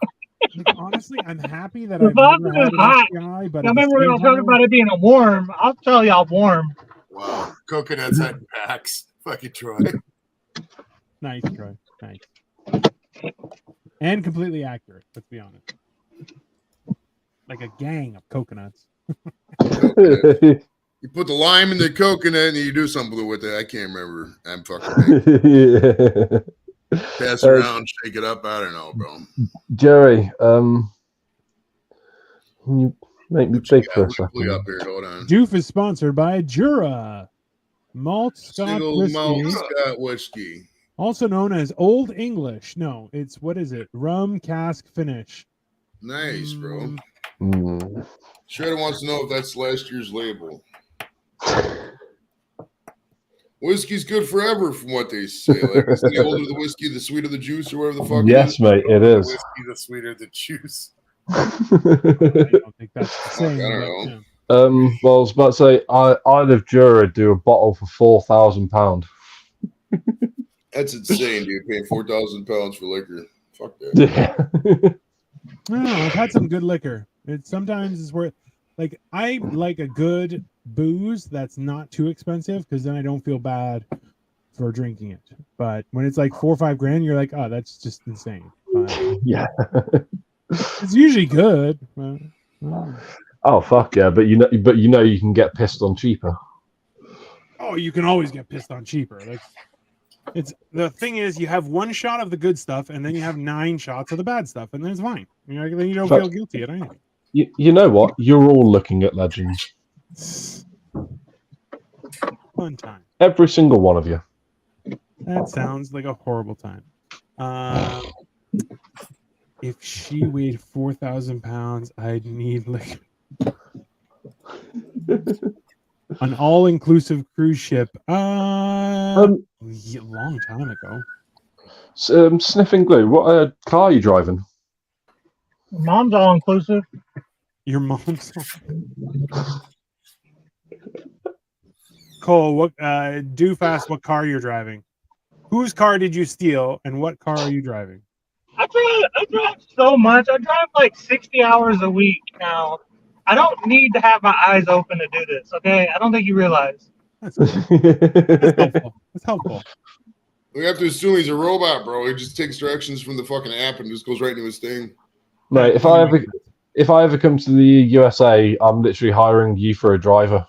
[SPEAKER 2] like, honestly, I'm happy that
[SPEAKER 3] The
[SPEAKER 2] I've never
[SPEAKER 3] faucet
[SPEAKER 2] had
[SPEAKER 3] is
[SPEAKER 2] an
[SPEAKER 3] hot.
[SPEAKER 2] STI, but
[SPEAKER 3] I
[SPEAKER 2] at the
[SPEAKER 3] remember when I
[SPEAKER 2] same
[SPEAKER 3] was talking
[SPEAKER 2] time-
[SPEAKER 3] about it being a worm. I'll tell y'all warm.
[SPEAKER 4] Wow. Coconuts had packs. Fucking Troy.
[SPEAKER 2] Nice, Troy. Nice. And completely accurate, let's be honest. Like a gang of coconuts.
[SPEAKER 1] You put the lime in the coconut and you do something with it. I can't remember. I'm fucking pass it around, shake it up. I don't know, bro.
[SPEAKER 5] Jerry, can you make me big for a
[SPEAKER 1] Look
[SPEAKER 5] second?
[SPEAKER 1] up here. Hold on.
[SPEAKER 2] Doof is sponsored by Jura Malt Scotch
[SPEAKER 1] Single
[SPEAKER 2] Whiskey,
[SPEAKER 1] malt Scott whiskey.
[SPEAKER 2] also known as Old English. No, it's what is it? Rum cask finish.
[SPEAKER 1] Nice, bro.
[SPEAKER 2] Mm,
[SPEAKER 5] Mm.
[SPEAKER 1] Shredder wants to know if that's last year's label. Whiskey's good forever, from what they say. Like, it's the older the whiskey, the sweeter the juice, or whatever the fuck.
[SPEAKER 5] Yes, mate, it
[SPEAKER 4] The
[SPEAKER 5] is.
[SPEAKER 4] whiskey, the sweeter the juice.
[SPEAKER 2] I don't think that's the same.
[SPEAKER 1] I don't
[SPEAKER 2] but,
[SPEAKER 1] know.
[SPEAKER 2] yeah.
[SPEAKER 5] Well, I was about to say, I live Jura do a bottle for £4,000.
[SPEAKER 1] That's insane, dude. Paying 4,000 pounds for liquor. Fuck that.
[SPEAKER 2] No, I've had some good liquor. Sometimes it's worth. Like I like a good booze that's not too expensive because then I don't feel bad for drinking it. But when it's like $4 or $5 grand, you're like, oh, that's just insane. But
[SPEAKER 5] Yeah.
[SPEAKER 2] it's usually good. But,
[SPEAKER 5] Oh fuck yeah! But you know you can get pissed on cheaper.
[SPEAKER 2] oh, you can always get pissed on cheaper. Like it's the thing is, you have one shot of the good stuff, and then you have 9 shots of the bad stuff, and then it's fine. You know, then you don't feel guilty at anything.
[SPEAKER 5] You know what? You're all looking at legends.
[SPEAKER 2] Fun time.
[SPEAKER 5] Every single one of you.
[SPEAKER 2] That sounds like a horrible time. If she weighed 4,000 pounds, I'd need like an all-inclusive cruise ship. A long time ago.
[SPEAKER 5] Sniffing glue. What car are you driving?
[SPEAKER 3] Mom's all inclusive.
[SPEAKER 2] Your mom's. Cole, what? Do fast. What car you're driving? Whose car did you steal, and what car are you driving?
[SPEAKER 3] I drive so much. I drive like 60 hours a week now. I don't need to have my eyes open to do this, okay? I don't think you realize.
[SPEAKER 2] That's helpful. That's helpful.
[SPEAKER 1] We have to assume he's a robot, bro. He just takes directions from the fucking app and just goes right into his thing.
[SPEAKER 5] Mate, if I ever come to the USA, I'm literally hiring you for a driver.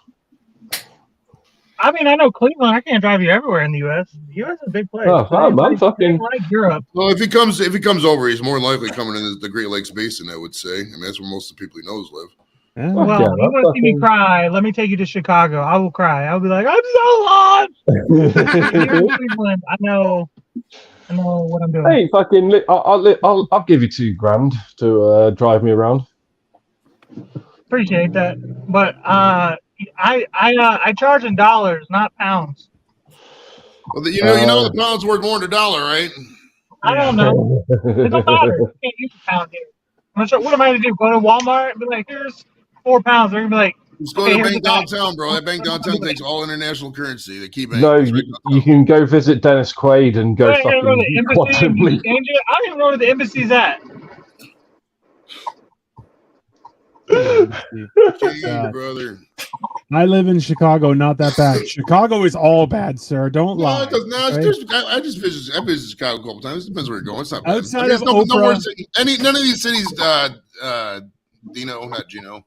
[SPEAKER 3] I mean, I know Cleveland. I can't drive you everywhere in the U.S. The U.S. is a big place.
[SPEAKER 5] Oh, I'm fucking.
[SPEAKER 3] like Europe.
[SPEAKER 1] Well, if he comes over, he's more than likely coming in the Great Lakes Basin, I would say. I mean, that's where most of the people he knows live.
[SPEAKER 2] Yeah.
[SPEAKER 3] Well,
[SPEAKER 5] yeah,
[SPEAKER 3] you want to see me cry? Let me take you to Chicago. I will cry. I'll be like, I'm so lost. You're in Cleveland. I know what I'm doing.
[SPEAKER 5] Hey, fucking! I'll give you $2,000 to drive me around.
[SPEAKER 3] Appreciate that, but I charge in dollars, not pounds.
[SPEAKER 1] Well, you know the pound's worth more than $1, right?
[SPEAKER 3] I don't know. It don't matter. You can't use a pound here. I'm not sure. What am I going to do? Go to Walmart and be like, here's 4 pounds. They're going to be like,
[SPEAKER 1] Just go to the bank downtown, bro. That bank downtown takes all international currency. They keep it.
[SPEAKER 5] No, you can go visit Dennis Quaid and go fucking quantum leap.
[SPEAKER 3] I don't even know where the embassy's at.
[SPEAKER 1] Jeez, brother.
[SPEAKER 2] I live in Chicago, not that bad. Chicago is all bad, sir. Don't
[SPEAKER 1] No,
[SPEAKER 2] lie.
[SPEAKER 1] it does not.
[SPEAKER 2] right?
[SPEAKER 1] I just visited Chicago a couple times. It depends where you're going. It's not bad.
[SPEAKER 2] Outside of
[SPEAKER 1] none
[SPEAKER 2] Oprah-
[SPEAKER 1] of these cities, Dino, not Gino,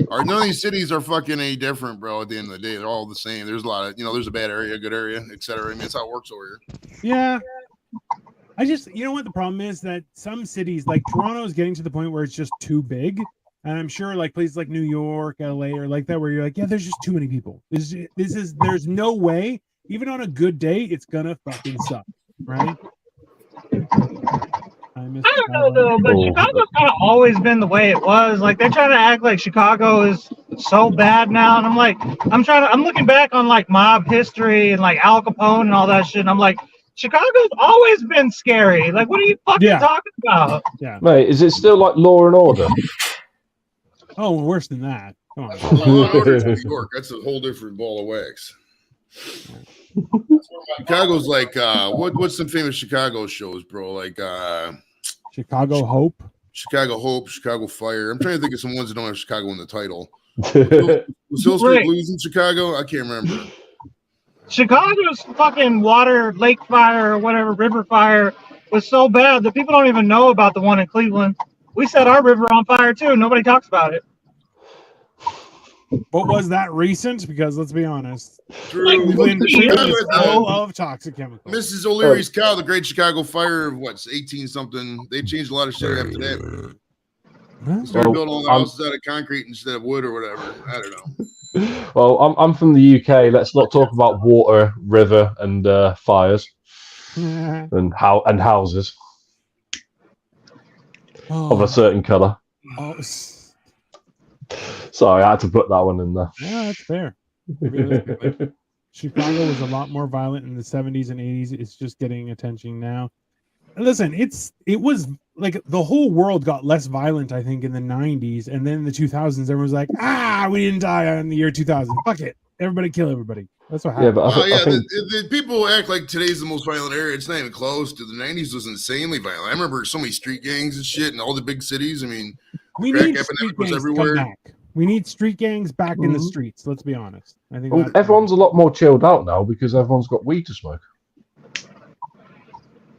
[SPEAKER 1] or none of these cities are fucking any different, bro. At the end of the day, they're all the same. There's a lot of, there's a bad area, a good area, etc. I mean, that's how it works over here.
[SPEAKER 2] Yeah. You know what the problem is? That some cities, like Toronto, is getting to the point where it's just too big. And I'm sure like places like New York, LA, or like that, where you're like, yeah, there's just too many people. There's no way, even on a good day, it's gonna fucking suck, right?
[SPEAKER 3] I don't know though, but Chicago's kind of always been the way it was. Like they're trying to act like Chicago is so bad now, and I'm looking back on like mob history and like Al Capone and all that shit, and I'm like, Chicago's always been scary. Like, what are you fucking talking about?
[SPEAKER 2] Yeah,
[SPEAKER 5] Mate, is it still like Law and Order?
[SPEAKER 2] Oh, worse than that. Come on.
[SPEAKER 1] Law and Order's New York. That's a whole different ball of wax. Chicago's like what's some famous Chicago shows, bro? Like
[SPEAKER 2] Chicago Hope,
[SPEAKER 1] Chicago Fire. I'm trying to think of some ones that don't have Chicago in the title. Was Hill Street Blues in Chicago? I can't remember.
[SPEAKER 3] Chicago's fucking lake fire or whatever, river fire was so bad that people don't even know about the one in Cleveland. We set our river on fire too. Nobody talks about it.
[SPEAKER 2] What was that recent? Because let's be honest,
[SPEAKER 1] True.
[SPEAKER 2] Cleveland is full of toxic chemicals.
[SPEAKER 1] Mrs. O'Leary's cow, the Great Chicago Fire of 18 something. They changed a lot of shit after that. They started building all the houses out of concrete instead of wood or whatever. I don't know.
[SPEAKER 5] Well, I'm from the UK. Let's not talk about water, river, and fires and houses of a certain color. Sorry, I had to put that one in there.
[SPEAKER 2] Yeah, that's fair. Realistically. Chicago was a lot more violent in the 70s and 80s. It's just getting attention now. Listen, it was like the whole world got less violent, I think, in the 90s, and then in the 2000s, everyone was like, we didn't die in the year 2000. Fuck it. everybody kill everybody. That's what
[SPEAKER 5] Yeah,
[SPEAKER 2] happened.
[SPEAKER 5] but I think
[SPEAKER 1] the people act like today's the most violent era. It's not even close to the 90s was insanely violent. I remember so many street gangs and shit in all the big cities. I mean,
[SPEAKER 2] we
[SPEAKER 1] crack
[SPEAKER 2] need
[SPEAKER 1] epidemic
[SPEAKER 2] street
[SPEAKER 1] was
[SPEAKER 2] gangs to come
[SPEAKER 1] everywhere.
[SPEAKER 2] back. We need street gangs back in the
[SPEAKER 5] Mhm.
[SPEAKER 2] streets. Let's be honest. I think
[SPEAKER 5] well,
[SPEAKER 2] that's
[SPEAKER 5] everyone's a lot more chilled out now because everyone's got weed to smoke.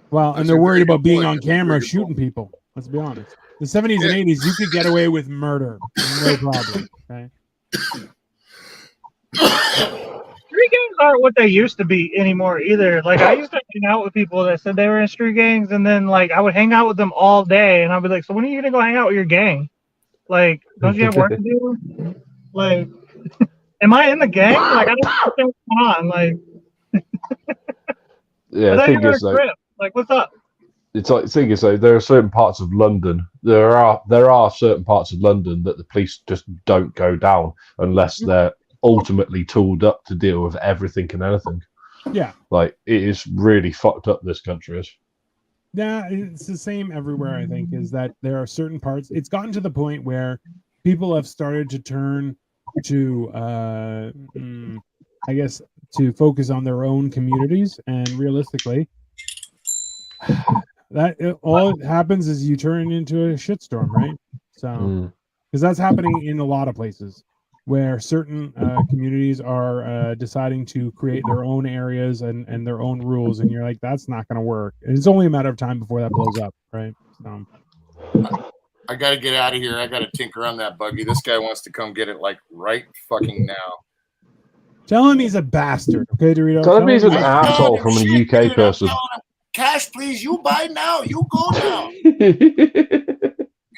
[SPEAKER 2] well,
[SPEAKER 1] That's
[SPEAKER 2] and they're
[SPEAKER 1] a
[SPEAKER 2] worried
[SPEAKER 1] very
[SPEAKER 2] about
[SPEAKER 1] good
[SPEAKER 2] being
[SPEAKER 1] point.
[SPEAKER 2] on
[SPEAKER 1] That's a very
[SPEAKER 2] camera
[SPEAKER 1] good
[SPEAKER 2] shooting
[SPEAKER 1] point.
[SPEAKER 2] people. Let's be honest. The 70s
[SPEAKER 1] Yeah.
[SPEAKER 2] and 80s, you could get away with murder, no problem. Okay.
[SPEAKER 3] Street gangs aren't what they used to be anymore either. Like I used to hang out with people that said they were in street gangs, and then like I would hang out with them all day, and I'd be like, "So when are you gonna go hang out with your gang? Like, don't you have work to do? Like, am I in the gang? Like, I don't understand what's going on. Like,
[SPEAKER 5] Yeah,
[SPEAKER 3] I
[SPEAKER 5] the
[SPEAKER 3] thought you
[SPEAKER 5] thing
[SPEAKER 3] were
[SPEAKER 5] is
[SPEAKER 3] a
[SPEAKER 5] though,
[SPEAKER 3] crip. Like, what's up?
[SPEAKER 5] it's like the thing is though, there are certain parts of London. There are certain parts of London that the police just don't go down unless they're ultimately tooled up to deal with everything and anything.
[SPEAKER 2] Yeah.
[SPEAKER 5] Like it is really fucked up. This country is.
[SPEAKER 2] Yeah, it's the same everywhere, I think, is that there are certain parts. It's gotten to the point where people have started to turn to, I guess, to focus on their own communities. And realistically, all it happens is you turn into a shitstorm, right? So,
[SPEAKER 5] Mm.
[SPEAKER 2] because that's happening in a lot of places where certain communities are deciding to create their own areas and their own rules, and you're like, that's not going to work. And it's only a matter of time before that blows up, right? So,
[SPEAKER 4] I got to get out of here. I got to tinker on that buggy. This guy wants to come get it like right fucking now.
[SPEAKER 2] tell him he's a bastard, okay, Dorito?
[SPEAKER 5] Tell him he's an
[SPEAKER 2] he's-
[SPEAKER 5] asshole from a
[SPEAKER 4] Shit,
[SPEAKER 5] UK
[SPEAKER 4] dude, I'm
[SPEAKER 5] person.
[SPEAKER 4] telling him, cash, please. You buy now. You go now.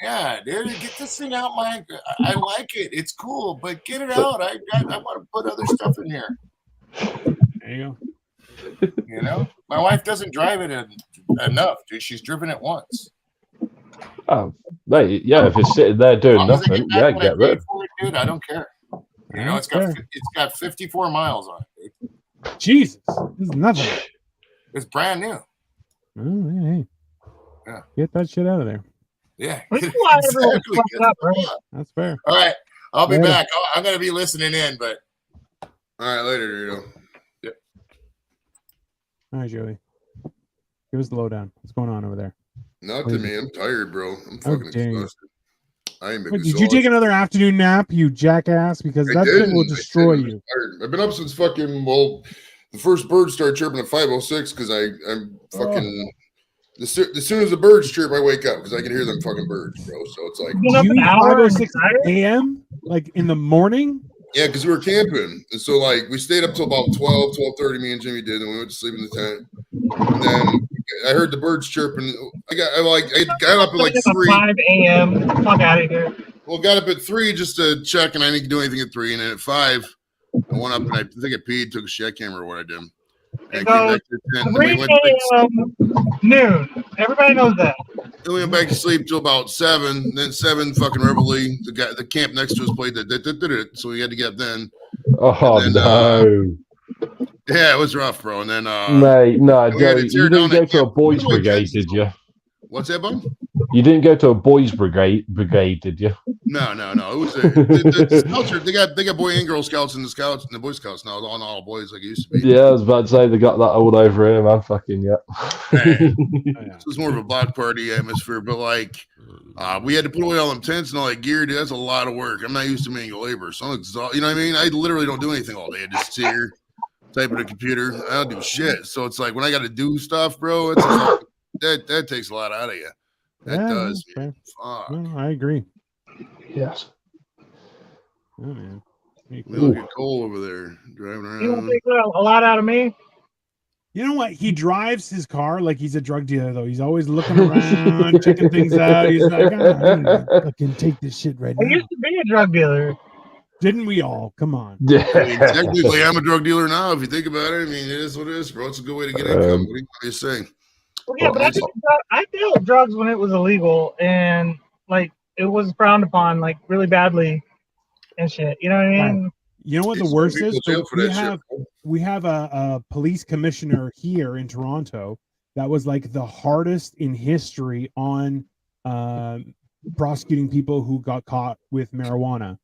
[SPEAKER 4] Yeah, dude, get this thing out, Mike. I like it. It's cool, but get it out. I want to put other stuff in here.
[SPEAKER 2] There you go.
[SPEAKER 4] You know, my wife doesn't drive it enough, dude. She's driven it once.
[SPEAKER 5] Oh, mate, yeah, if it's sitting there doing
[SPEAKER 4] As long as I
[SPEAKER 5] nothing,
[SPEAKER 4] get back
[SPEAKER 5] yeah,
[SPEAKER 4] what I
[SPEAKER 5] get rid
[SPEAKER 4] paid
[SPEAKER 5] of
[SPEAKER 4] for it, dude. I don't care. You know,
[SPEAKER 2] That's
[SPEAKER 4] it's got 54 miles on it. Dude.
[SPEAKER 2] Jesus, this is nothing.
[SPEAKER 4] It's brand new.
[SPEAKER 2] Oh, hey.
[SPEAKER 4] Yeah.
[SPEAKER 2] Get that shit out of there.
[SPEAKER 4] Yeah,
[SPEAKER 3] That's why everyone's fucked up, right?
[SPEAKER 2] That's fair.
[SPEAKER 4] All right, I'll be
[SPEAKER 2] Later.
[SPEAKER 4] back. I'm gonna be listening in, but
[SPEAKER 1] All right, later, Dorito.
[SPEAKER 2] All right, Joey. Give us the lowdown. What's going on over there?
[SPEAKER 1] Nothing, man. I'm tired, bro. I'm
[SPEAKER 2] How
[SPEAKER 1] fucking
[SPEAKER 2] dare you.
[SPEAKER 1] exhausted. I ain't been
[SPEAKER 2] Wait, did you take another afternoon nap, you jackass? Because that shit will destroy you.
[SPEAKER 1] I've been up since fucking the first bird started chirping at 5:06 because I'm fucking as soon as the birds chirp, I wake up because I can hear them fucking birds, bro. So it's like
[SPEAKER 3] Been up an hour and
[SPEAKER 2] 5:06
[SPEAKER 3] tired?
[SPEAKER 2] a.m. like in the morning.
[SPEAKER 1] yeah, because we were camping, and so like we stayed up till about 12:30. Me and Jimmy did, and we went to sleep in the tent. And then I heard the birds chirping. I got up at like
[SPEAKER 3] It's
[SPEAKER 1] 3.
[SPEAKER 3] 5 a.m. Fuck out of here.
[SPEAKER 1] Well, got up at 3 just to check, and I didn't do anything at 3. And then at 5, I went up and I think I peed, took a shit, I can't remember what I did. And I came back to the tent. And then
[SPEAKER 3] 3
[SPEAKER 1] we went back,
[SPEAKER 3] noon. Everybody knows that.
[SPEAKER 1] then we went back to sleep till about 7. Then 7 fucking Reveille. The camp next to us played so we had to get up then.
[SPEAKER 5] Oh
[SPEAKER 1] And then,
[SPEAKER 5] no,
[SPEAKER 1] Yeah, it was rough, bro. And then
[SPEAKER 5] mate, no,
[SPEAKER 1] we had
[SPEAKER 5] Joey,
[SPEAKER 1] to tear
[SPEAKER 5] you didn't
[SPEAKER 1] down
[SPEAKER 5] go
[SPEAKER 1] that
[SPEAKER 5] to a
[SPEAKER 1] camp.
[SPEAKER 5] boys'
[SPEAKER 1] Look at my
[SPEAKER 5] brigade,
[SPEAKER 1] kids.
[SPEAKER 5] did you?
[SPEAKER 1] What's that, bud?
[SPEAKER 5] You didn't go to a boys' brigade, did you?
[SPEAKER 1] No. It was the scouts. They got boy and girl scouts in the scouts and the boy scouts now. All boys like it used to be.
[SPEAKER 5] Yeah, I was about to say they got that all over here, man. Fucking yeah.
[SPEAKER 1] Hey.
[SPEAKER 2] Oh, yeah.
[SPEAKER 1] It was more of a block party atmosphere, but like we had to put away all them tents and all that gear. Dude, that's a lot of work. I'm not used to manual labor, so I'm exhausted. You know what I mean? I literally don't do anything all day. I just sit here, type at a computer. I don't do shit. So it's like when I got to do stuff, bro, it's that takes a lot out of you. That
[SPEAKER 2] Yeah,
[SPEAKER 1] does.
[SPEAKER 2] okay.
[SPEAKER 1] Man. Fuck.
[SPEAKER 2] No, I agree.
[SPEAKER 5] Yes.
[SPEAKER 2] Oh, man. Pretty
[SPEAKER 1] We
[SPEAKER 2] cool.
[SPEAKER 1] look at Cole over there driving
[SPEAKER 3] You don't
[SPEAKER 1] around.
[SPEAKER 3] think a lot out of me?
[SPEAKER 2] You know what? He drives his car like he's a drug dealer, though. He's always looking around, checking things out. He's like, I'm gonna fucking take this shit right
[SPEAKER 3] I
[SPEAKER 2] now.
[SPEAKER 3] used to be a drug dealer.
[SPEAKER 2] Didn't we all? Come on.
[SPEAKER 1] I mean,
[SPEAKER 5] Yeah.
[SPEAKER 1] technically, I'm a drug dealer now. If you think about it, I mean, it is what it is, bro. It's a good way to get income. What do you say?
[SPEAKER 3] Well, yeah, but I dealt drugs when it was illegal, and like it was frowned upon, like really badly, and shit. You know what I mean?
[SPEAKER 2] You know what the
[SPEAKER 1] Some
[SPEAKER 2] worst
[SPEAKER 1] people
[SPEAKER 2] is?
[SPEAKER 1] jail for that shit, bro.
[SPEAKER 2] We have a police commissioner here in Toronto that was like the hardest in history on prosecuting people who got caught with marijuana.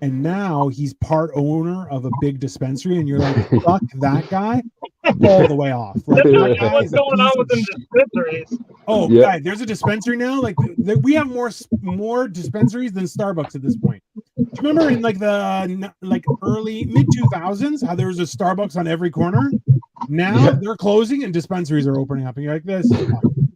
[SPEAKER 2] and now he's part owner of a big dispensary, and you're like, fuck that guy all the way off. Like,
[SPEAKER 3] That's
[SPEAKER 2] that
[SPEAKER 3] not
[SPEAKER 2] guy
[SPEAKER 3] what's
[SPEAKER 2] is a
[SPEAKER 3] going
[SPEAKER 2] piece
[SPEAKER 3] on
[SPEAKER 2] of
[SPEAKER 3] with them
[SPEAKER 2] shit.
[SPEAKER 3] dispensaries.
[SPEAKER 2] Oh,
[SPEAKER 5] Yeah.
[SPEAKER 2] guy, there's a dispensary now. Like we have more dispensaries than Starbucks at this point. Do you remember in like the early mid 2000s how there was a Starbucks on every corner? Now
[SPEAKER 5] Yeah.
[SPEAKER 2] they're closing and dispensaries are opening up, and you're like, this is fucking-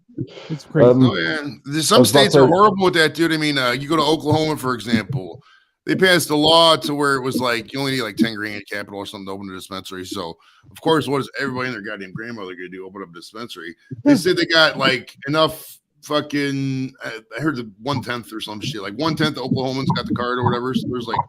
[SPEAKER 2] it's crazy.
[SPEAKER 5] Um,
[SPEAKER 1] Oh yeah, there's
[SPEAKER 5] I
[SPEAKER 1] some
[SPEAKER 5] was about
[SPEAKER 1] states
[SPEAKER 5] to
[SPEAKER 1] are
[SPEAKER 5] say-
[SPEAKER 1] horrible with that, dude. I mean, you go to Oklahoma, for example, they passed a law to where it was like you only need like 10 grand capital or something to open a dispensary. So, of course, what is everybody and their goddamn grandmother gonna do? Open up a dispensary? They said they got like enough fucking. I heard the 1/10 or some shit. Like 1/10 of Oklahomans got the card or whatever. So there's like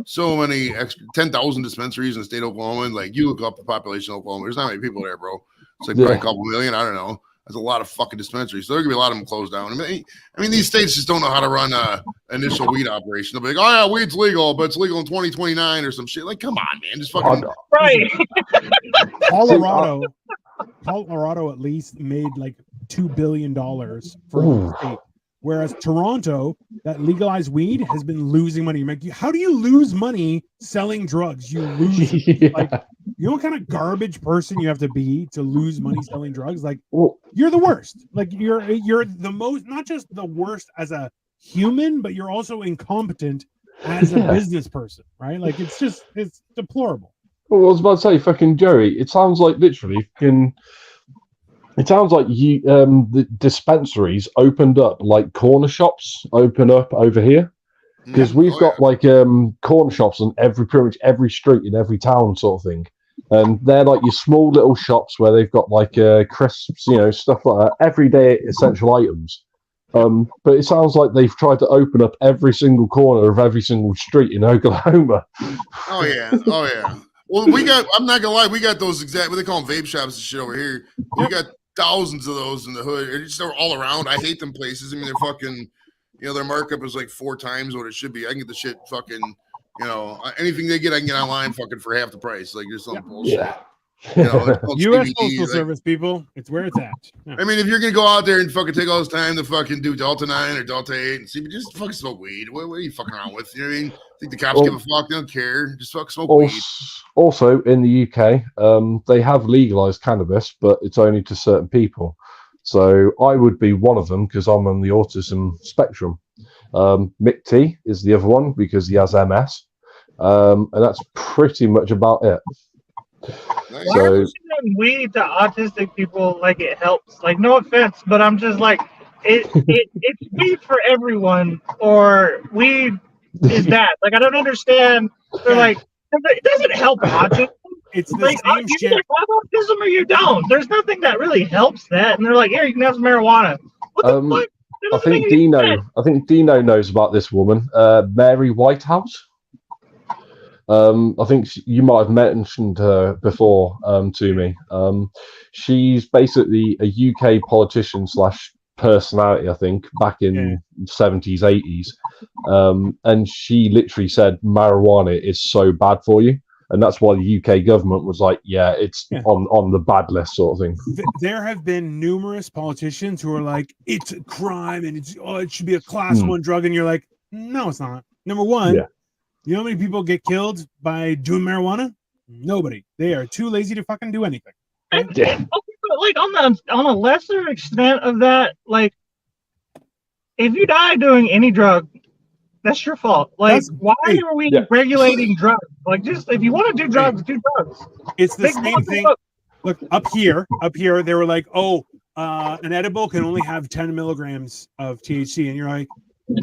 [SPEAKER 1] so many extra 10,000 dispensaries in the state of Oklahoma. And like you look up the population of Oklahoma, there's not many people there, bro. It's like probably a couple million. I don't know. There's a lot of fucking dispensaries. So there's gonna be a lot of them closed down. I mean, these states just don't know how to run initial weed operation. They'll be like, oh yeah, weed's legal, but it's legal in 2029 or some shit. Like, come on, man. Just fucking
[SPEAKER 3] Right.
[SPEAKER 2] Colorado at least made like $2 billion for
[SPEAKER 5] Ooh.
[SPEAKER 2] the state, whereas Toronto, that legalized weed, has been losing money. Like, how do you lose money selling drugs? You lose.
[SPEAKER 5] Yeah.
[SPEAKER 2] Like, you know what kind of garbage person you have to be to lose money selling drugs? Like,
[SPEAKER 5] Well,
[SPEAKER 2] you're the worst. Like, you're the most, not just the worst as a human, but you're also incompetent as a
[SPEAKER 5] Yeah.
[SPEAKER 2] business person, right? Like, it's deplorable.
[SPEAKER 5] Well, I was about to say, fucking Joey. It sounds like literally fucking. It sounds like you the dispensaries opened up like corner shops open up over here because we've
[SPEAKER 1] Oh,
[SPEAKER 5] got like corner shops on pretty much every street in every town sort of thing, and they're like your small little shops where they've got like crisps, stuff like that, everyday essential items. But it sounds like they've tried to open up every single corner of every single street in Oklahoma.
[SPEAKER 1] Oh yeah. Oh yeah. Well, I'm not gonna lie, we got those what they call them vape shops and shit over here. We got thousands of those in the hood. They're all around. I hate them places. I mean, they're fucking, their markup is like 4 times what it should be. I can get the shit fucking, anything they get, I can get online fucking for half the price. Like, there's some bullshit.
[SPEAKER 5] Yeah.
[SPEAKER 2] U.S.
[SPEAKER 1] CBD,
[SPEAKER 2] Postal
[SPEAKER 1] like-
[SPEAKER 2] Service, people, it's where it's at. Yeah.
[SPEAKER 1] I mean, if you're gonna go out there and fucking take all this time to fucking do Delta 9 or Delta 8 and see, just fucking smoke weed. What are you fucking around with? You know what I mean? Think the cops give a fuck? They don't care. Just fucking smoke weed.
[SPEAKER 5] Also, in the UK, they have legalized cannabis, but it's only to certain people. So I would be one of them because I'm on the autism spectrum. Mick T is the other one because he has MS, and that's pretty much about it.
[SPEAKER 1] Nice.
[SPEAKER 3] Why are you saying weed to autistic people like it helps? Like, no offense, but I'm just like, it's weed for everyone, or weed is that? Like, I don't understand. They're like, it doesn't help autism.
[SPEAKER 2] It's the
[SPEAKER 3] Like,
[SPEAKER 2] same
[SPEAKER 3] you
[SPEAKER 2] shit.
[SPEAKER 3] either have autism or you don't. There's nothing that really helps that. And they're like, here, you can have some marijuana. What the fuck? That
[SPEAKER 5] I
[SPEAKER 3] doesn't
[SPEAKER 5] think
[SPEAKER 3] make any sense.
[SPEAKER 5] Dino knows about this woman, Mary Whitehouse. I think you might have mentioned her before to me. She's basically a UK politician / personality, I think, back in 70s, 80s. And she literally said marijuana is so bad for you. And that's why the UK government was like, it's on the bad list sort of thing.
[SPEAKER 2] There have been numerous politicians who are like, it's a crime and it should be a class 1 drug. And you're like, no, it's not. Number one, you know how many people get killed by doing marijuana? Nobody. They are too lazy to fucking do anything.
[SPEAKER 3] And, okay, but like on a lesser extent of that, like if you die doing any drug, that's your fault. Like, why are we regulating drugs? Like, just if you want to do drugs, do drugs.
[SPEAKER 2] It's the same thing. Look, up here, they were like, an edible can only have 10 milligrams of THC, and you're like,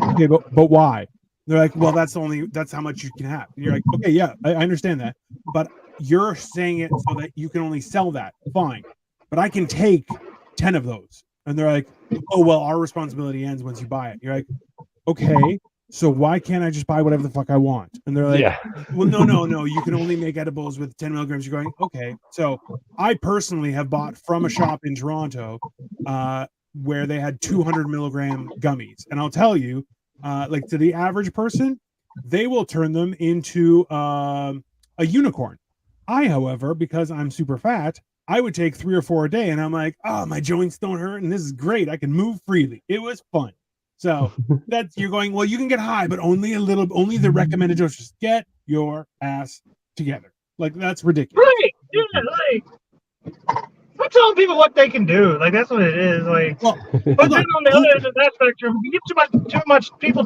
[SPEAKER 2] okay, but why? They're like, well, that's how much you can have. And you're like, okay, yeah, I understand that, but you're saying it so that you can only sell that. Fine, but I can take 10 of those. And they're like, oh, well, our responsibility ends once you buy it. You're like, okay, so why can't I just buy whatever the fuck I want? And they're like, well, no, you can only make edibles with 10 milligrams. You're going, okay. So I personally have bought from a shop in Toronto where they had 200 milligram gummies. And I'll tell you, like to the average person, they will turn them into a unicorn. I, however, because I'm super fat, I would take 3 or 4 a day, and I'm like, oh, my joints don't hurt, and this is great. I can move freely. It was fun. So that's you're going. Well, you can get high, but only a little. Only the recommended dose. Just get your ass together. Like that's ridiculous.
[SPEAKER 3] Right. Yeah, like I'm telling people what they can do. Like that's what it is. Like
[SPEAKER 2] Well,
[SPEAKER 3] but then on the other end of that spectrum, if you give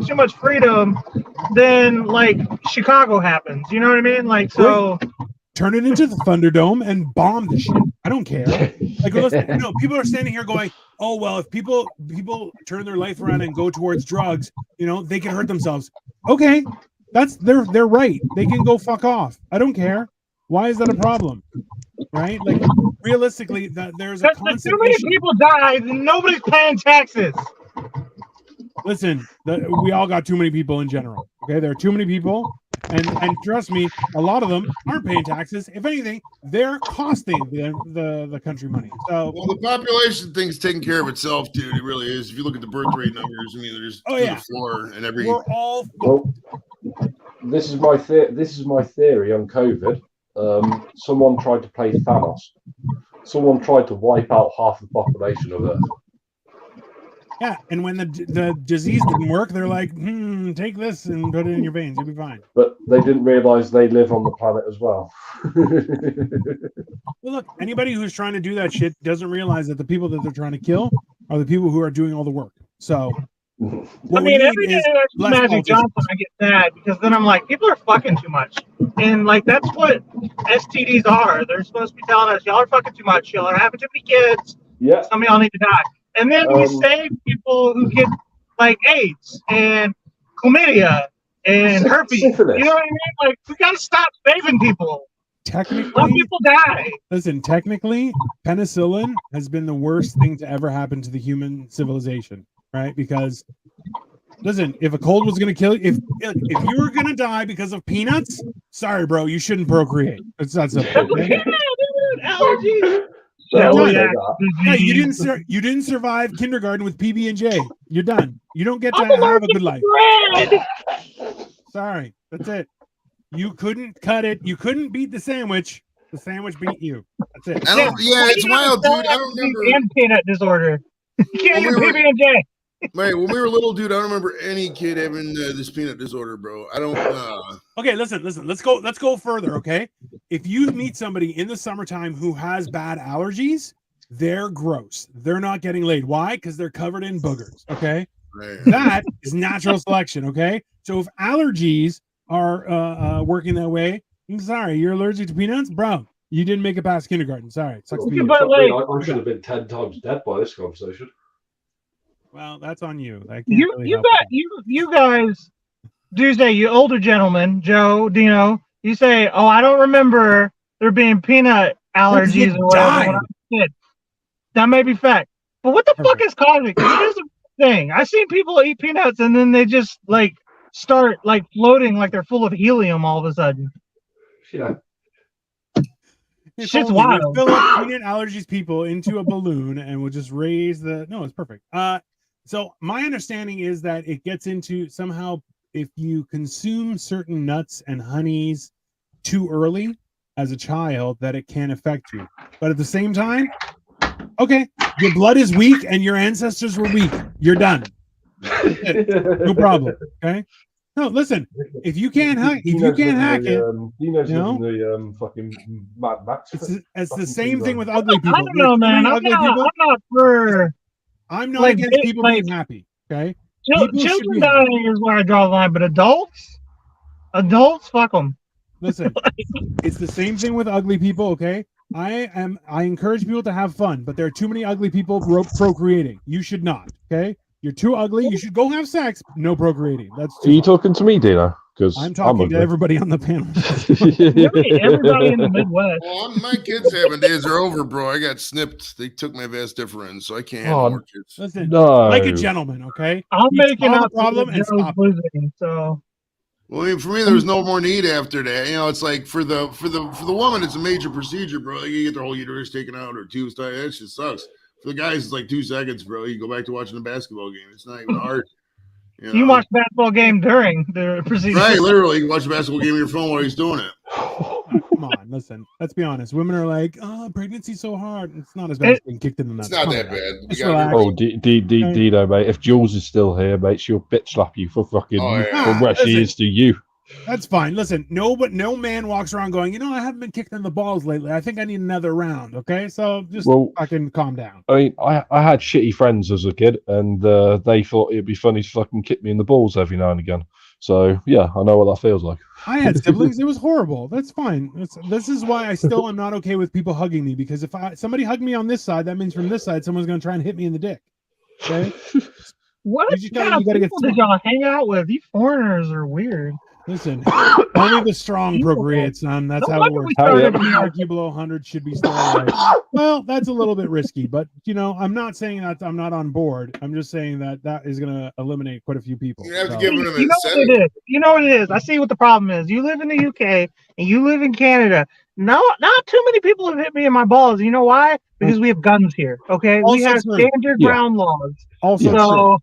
[SPEAKER 3] too much freedom, then like Chicago happens. You know what I mean? Like so
[SPEAKER 2] turn it into the Thunderdome and bomb the shit. I don't care. Like, listen, people are standing here going, "Oh well, if people turn their life around and go towards drugs, they can hurt themselves." Okay, that's they're right. They can go fuck off. I don't care. Why is that a problem? Right? Like, realistically, there's a
[SPEAKER 3] too
[SPEAKER 2] constant
[SPEAKER 3] many
[SPEAKER 2] issue.
[SPEAKER 3] people die, and nobody's paying taxes.
[SPEAKER 2] Listen, we all got too many people in general. Okay, there are too many people, and trust me, a lot of them aren't paying taxes. If anything, they're costing the country money. So,
[SPEAKER 1] well, the population thing's taking care of itself, dude. It really is. If you look at the birth rate numbers, I mean, there's the floor and every.
[SPEAKER 2] We're all.
[SPEAKER 5] Well, this is my theory on COVID. Someone tried to play Thanos. Someone tried to wipe out half the population of Earth.
[SPEAKER 2] Yeah, and when the disease didn't work, they're like, take this and put it in your veins. You'll be fine.
[SPEAKER 5] But they didn't realize they live on the planet as well.
[SPEAKER 2] Well, look, anybody who's trying to do that shit doesn't realize that the people that they're trying to kill are the people who are doing all the work. So,
[SPEAKER 3] I mean, every day I see Magic Johnson, I get sad because then I'm like, people are fucking too much. And like, that's what STDs are. They're supposed to be telling us, y'all are fucking too much. Y'all are having too many kids.
[SPEAKER 5] Yeah.
[SPEAKER 3] Some of y'all need to die. And then we save people who get like AIDS and chlamydia and herpes.
[SPEAKER 5] Syphilis.
[SPEAKER 3] You know what I mean? Like, we gotta stop saving people. Let
[SPEAKER 2] Technically,
[SPEAKER 3] people die.
[SPEAKER 2] listen, technically, penicillin has been the worst thing to ever happen to the human civilization, right? Because, listen, if a cold was going to kill you, if you were going to die because of peanuts, sorry, bro, you shouldn't procreate. It's not simple.
[SPEAKER 3] Yeah,
[SPEAKER 2] Okay?
[SPEAKER 3] dude, allergies.
[SPEAKER 2] Yeah, you didn't survive kindergarten with PB&J. You're done. You don't get to have a good life. Sorry, that's it. You couldn't cut it. You couldn't beat the sandwich. The sandwich beat you. That's it.
[SPEAKER 1] It's wild, dude. I don't remember.
[SPEAKER 3] And peanut disorder. You can't
[SPEAKER 1] When
[SPEAKER 3] eat
[SPEAKER 1] we
[SPEAKER 3] PB&J.
[SPEAKER 1] Right, when we were little, dude, I don't remember any kid having this peanut disorder, bro. I don't.
[SPEAKER 2] Okay, listen. Let's go further. Okay, if you meet somebody in the summertime who has bad allergies, they're gross. They're not getting laid. Why? Because they're covered in boogers. Okay, that is natural selection. Okay, so if allergies are working that way, I'm sorry, you're allergic to peanuts, bro. You didn't make it past kindergarten. Sorry, it sucks to be you.
[SPEAKER 3] But like,
[SPEAKER 5] I should have been 10 times dead by this conversation.
[SPEAKER 2] Well, that's on you.
[SPEAKER 3] You guys do say, you older gentlemen, Joe, Dino, you say, oh, I don't remember there being peanut allergies or whatever when I was a kid. That may be fact. But what the fuck is causing it? 'Cause it is a thing. I've seen people eat peanuts and then they just like start like floating like they're full of helium all of a sudden.
[SPEAKER 5] Yeah.
[SPEAKER 3] Shit's wild.
[SPEAKER 2] Fill up peanut allergies people into a balloon and we'll just raise the. No, it's perfect. So my understanding is that it gets into somehow if you consume certain nuts and honeys too early as a child, that it can affect you. But at the same time, okay, your blood is weak and your ancestors were weak. You're done. No problem. Okay. No, listen. If you can't hack, it,
[SPEAKER 5] the fucking Mad Max.
[SPEAKER 2] It's the same thing with ugly people.
[SPEAKER 3] I don't know, man. I'm not for.
[SPEAKER 2] I'm not against people being happy. Okay.
[SPEAKER 3] Children dying is where I draw the line, but adults, fuck them.
[SPEAKER 2] Listen, it's the same thing with ugly people. Okay. I encourage people to have fun, but there are too many ugly people procreating. You should not. Okay. You're too ugly. You should go have sex. No procreating. That's.
[SPEAKER 5] Are you talking to me, Dino? Because
[SPEAKER 2] I'm talking to everybody on the panel.
[SPEAKER 3] Everybody in the Midwest.
[SPEAKER 1] Well, my kids having days are over, bro. I got snipped. They took my vas deferens, so I can't have more kids.
[SPEAKER 2] Listen,
[SPEAKER 5] no.
[SPEAKER 2] Like a gentleman, okay?
[SPEAKER 3] I'm making
[SPEAKER 2] a
[SPEAKER 3] up
[SPEAKER 2] problem and stop.
[SPEAKER 3] Losing, so.
[SPEAKER 1] Well, I mean, for me, there was no more need after that. You know, it's like for the woman, it's a major procedure, bro. Like, you get their whole uterus taken out or tubes tied. That shit sucks. For the guys, it's like 2 seconds, bro. You go back to watching a basketball game. It's not even hard.
[SPEAKER 3] You watch the basketball game during the procedure.
[SPEAKER 1] Right, literally. You watch a basketball game on your phone while he's doing it.
[SPEAKER 2] Oh, come on, listen. Let's be honest. Women are like, "Oh, pregnancy's so hard." It's not as bad as being kicked in the nuts.
[SPEAKER 1] It's not
[SPEAKER 2] Calm
[SPEAKER 1] that
[SPEAKER 2] down.
[SPEAKER 1] bad. We
[SPEAKER 2] Just
[SPEAKER 1] gotta
[SPEAKER 2] relax.
[SPEAKER 1] be
[SPEAKER 5] Oh, Dino, mate. If Jules is still here, mate, she'll bitch slap you for fucking
[SPEAKER 1] Oh, yeah.
[SPEAKER 5] for where she
[SPEAKER 2] Listen.
[SPEAKER 5] is to you.
[SPEAKER 2] That's fine. Listen, no man walks around going, I haven't been kicked in the balls lately. I think I need another round. Okay, so just
[SPEAKER 5] Well,
[SPEAKER 2] fucking calm down.
[SPEAKER 5] I mean, I had shitty friends as a kid, and they thought it'd be funny to fucking kick me in the balls every now and again. So yeah, I know what that feels like.
[SPEAKER 2] I had siblings. It was horrible. That's fine. This is why I still am not okay with people hugging me, because if somebody hugged me on this side, that means from this side someone's going to try and hit me in the dick. Okay.
[SPEAKER 3] What
[SPEAKER 2] You just
[SPEAKER 3] kind
[SPEAKER 2] gotta-
[SPEAKER 3] of
[SPEAKER 2] you gotta get
[SPEAKER 3] people did
[SPEAKER 2] smart.
[SPEAKER 3] y'all hang out with? These foreigners are weird.
[SPEAKER 2] Listen, only the strong procreate, son. That's
[SPEAKER 3] No
[SPEAKER 2] how it
[SPEAKER 3] wonder
[SPEAKER 2] works.
[SPEAKER 3] we
[SPEAKER 5] Hell yeah.
[SPEAKER 3] started
[SPEAKER 2] Every below 100 should be still alive. Well, that's a little bit risky, but I'm not saying that I'm not on board. I'm just saying that is going to eliminate quite a few people.
[SPEAKER 1] You have to
[SPEAKER 2] So-
[SPEAKER 1] give them
[SPEAKER 3] You know what it is. You know what it is. I see what the problem is. You live in the UK and you live in Canada. No, not too many people have hit me in my balls. You know why? Because we have guns here. Okay, we
[SPEAKER 2] Also
[SPEAKER 3] have
[SPEAKER 2] true.
[SPEAKER 3] standard
[SPEAKER 5] Yeah.
[SPEAKER 3] ground laws.
[SPEAKER 2] Also,
[SPEAKER 3] So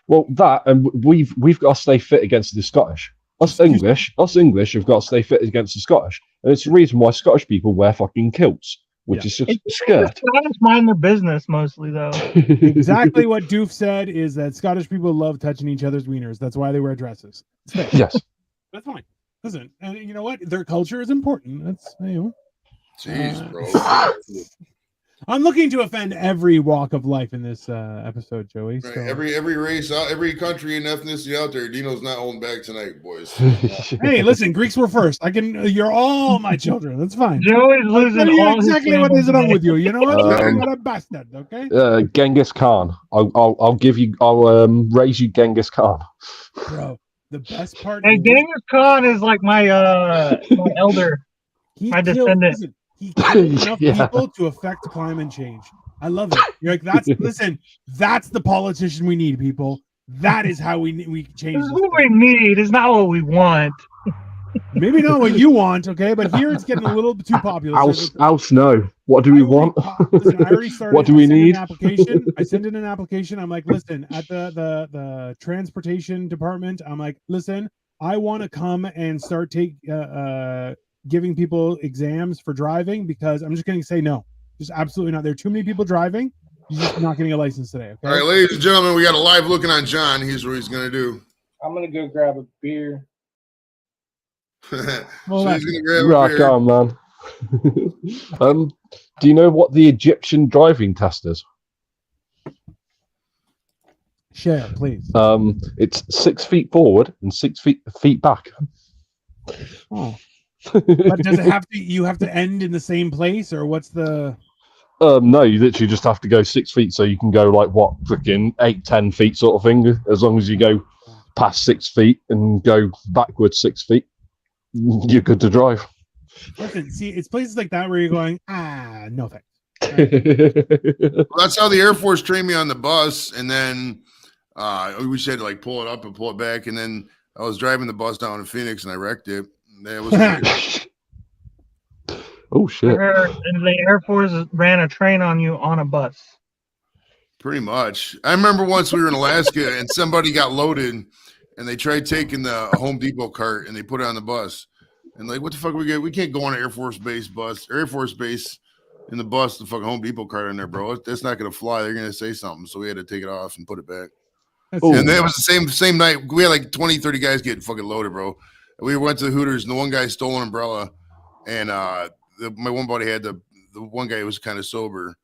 [SPEAKER 5] Well, that and we've got to stay fit against the Scottish. Us English have got to stay fit against the Scottish, and it's the reason why Scottish people wear fucking kilts, which is just a
[SPEAKER 3] it's
[SPEAKER 5] skirt.
[SPEAKER 3] the Scottish mind their business mostly, though.
[SPEAKER 2] exactly what Doof said is that Scottish people love touching each other's wieners. That's why they wear dresses. It's fair.
[SPEAKER 5] Yes.
[SPEAKER 2] That's fine. Listen, and you know what? Their culture is important. That's
[SPEAKER 1] Jeez, bro.
[SPEAKER 2] I'm looking to offend every walk of life in this episode, Joey.
[SPEAKER 1] Right,
[SPEAKER 2] So.
[SPEAKER 1] every race out, every country and ethnicity out there. Dino's not holding back tonight, boys.
[SPEAKER 2] Hey, listen, Greeks were first. You're all my children. That's fine.
[SPEAKER 3] Joey's losing
[SPEAKER 2] Tell you
[SPEAKER 3] all his
[SPEAKER 2] exactly what is
[SPEAKER 3] family
[SPEAKER 2] wrong with you. You know what? You're
[SPEAKER 5] Um,
[SPEAKER 2] not a bastard, okay?
[SPEAKER 5] Genghis Khan. I'll give you. I'll raise you Genghis Khan.
[SPEAKER 2] Bro, the best part
[SPEAKER 3] Hey,
[SPEAKER 2] is
[SPEAKER 3] Genghis Khan is like my my elder.
[SPEAKER 2] he
[SPEAKER 3] my
[SPEAKER 2] killed,
[SPEAKER 3] descendant.
[SPEAKER 2] listen, he killed enough
[SPEAKER 5] Yeah.
[SPEAKER 2] people to affect climate change. I love it. You're like, that's the politician we need, people. That is how we change
[SPEAKER 3] This is
[SPEAKER 2] this
[SPEAKER 3] what
[SPEAKER 2] thing.
[SPEAKER 3] we need. It's not what we want.
[SPEAKER 2] Maybe not what you want, okay? But here it's getting a little bit too popular.
[SPEAKER 5] Else no. What do we want?
[SPEAKER 2] Listen, I already started.
[SPEAKER 5] What do we
[SPEAKER 2] I sent in
[SPEAKER 5] need?
[SPEAKER 2] An application. I sent in an application. I'm like, listen, at the transportation department, I'm like, listen, I want to come and start giving people exams for driving, because I'm just going to say no. Just absolutely not. There are too many people driving. You're just not getting a license today. Okay.
[SPEAKER 1] All right, ladies and gentlemen, we got a live looking on John. Here's what he's gonna do.
[SPEAKER 6] I'm gonna go grab a beer.
[SPEAKER 1] So
[SPEAKER 2] Well,
[SPEAKER 1] he's gonna grab a
[SPEAKER 5] Rock
[SPEAKER 1] beer.
[SPEAKER 5] on, man. Do you know what the Egyptian driving test is?
[SPEAKER 2] Share, please.
[SPEAKER 5] It's 6 feet forward and 6 feet back.
[SPEAKER 2] Oh. But does it have to? You have to end in the same place, or what's the?
[SPEAKER 5] No, you literally just have to go 6 feet, so you can go like what, freaking 8-10 feet sort of thing. As long as you go past 6 feet and go backwards 6 feet, you're good to drive.
[SPEAKER 2] Listen, see, it's places like that where you're going, no thanks.
[SPEAKER 1] Well, that's how the Air Force trained me on the bus, and then we just had to like pull it up and pull it back, and then I was driving the bus down in Phoenix and I wrecked it. That was weird.
[SPEAKER 5] Oh shit!
[SPEAKER 3] And the Air Force ran a train on you on a bus.
[SPEAKER 1] Pretty much. I remember once we were in Alaska and somebody got loaded and they tried taking the Home Depot cart and they put it on the bus. And like, what the fuck we get? We can't go on an Air Force Base in the bus, the fucking Home Depot cart in there, bro. That's not gonna fly. They're gonna say something. So we had to take it off and put it back.
[SPEAKER 2] That's
[SPEAKER 1] And then it was the same night. We had like 20, 30 guys getting fucking loaded, bro. We went to the Hooters and the one guy stole an umbrella. And my one buddy had the one guy was kind of sober.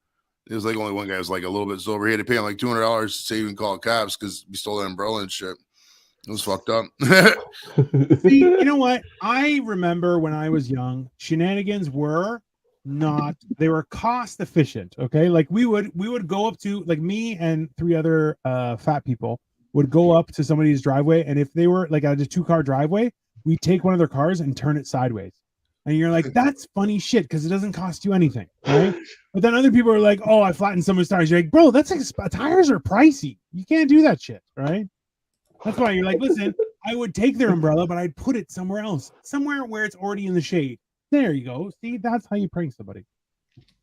[SPEAKER 1] It was like only one guy was like a little bit sober. He had to pay him like $200 to save and call cops because we stole that umbrella and shit. It was fucked up.
[SPEAKER 2] See, you know what? I remember when I was young, shenanigans were they were cost efficient. Okay. Like we would go up to, like, me and 3 other fat people would go up to somebody's driveway. And if they were like at a 2-car driveway, we'd take one of their cars and turn it sideways. And you're like, that's funny shit because it doesn't cost you anything, right? But then other people are like, oh, I flattened someone's tires. You're like, bro, that's tires are pricey. You can't do that shit, right? That's why you're like, listen, I would take their umbrella, but I'd put it somewhere else, somewhere where it's already in the shade. There you go. See, that's how you prank somebody.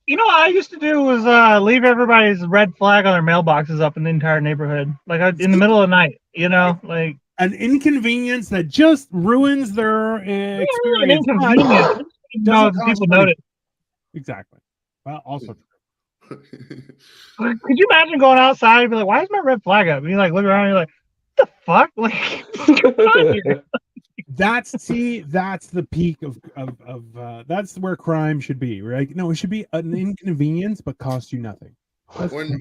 [SPEAKER 3] You know what I used to do was leave everybody's red flag on their mailboxes up in the entire neighborhood, like in the middle of the night. You know, like
[SPEAKER 2] an inconvenience that just ruins their
[SPEAKER 3] An
[SPEAKER 2] experience. but
[SPEAKER 3] inconvenience. No,
[SPEAKER 2] doesn't cost
[SPEAKER 3] people
[SPEAKER 2] money.
[SPEAKER 3] notice.
[SPEAKER 2] Exactly. Well, also
[SPEAKER 3] Could you imagine going outside and be like, "Why is my red flag up?" And you like look around and you're like, "What the fuck?" Like, what's going on here?
[SPEAKER 2] that's the peak of that's where crime should be, right? No, it should be an inconvenience but cost you nothing.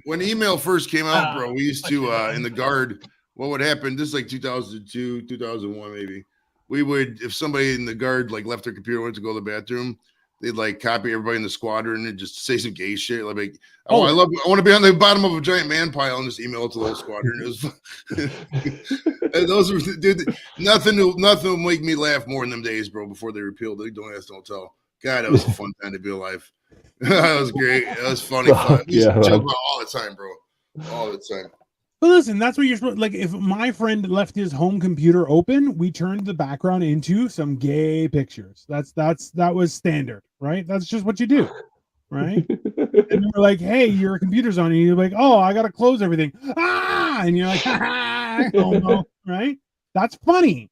[SPEAKER 1] When email first came out, bro, we used to in the guard. What would happen? This is like 2002, 2001, maybe. We would, if somebody in the guard like left their computer, went to go to the bathroom, they'd like copy everybody in the squadron and just say some gay shit. Like, I want to be on the bottom of a giant man pile and just email it to the whole squadron. It was those were, dude. Nothing will make me laugh more in them days, bro. Before they repealed it, Don't Ask, Don't Tell. God, that was a fun time to be alive. That was great. That was funny. Fun. We used to joke about all the time, bro. All the time.
[SPEAKER 2] But listen, that's what you're supposed. Like, if my friend left his home computer open, we turned the background into some gay pictures. That was standard, right? That's just what you do, right? And we're like, "Hey, your computer's on," and you're like, "Oh, I gotta close everything." And you're like, "Oh no," right? That's funny.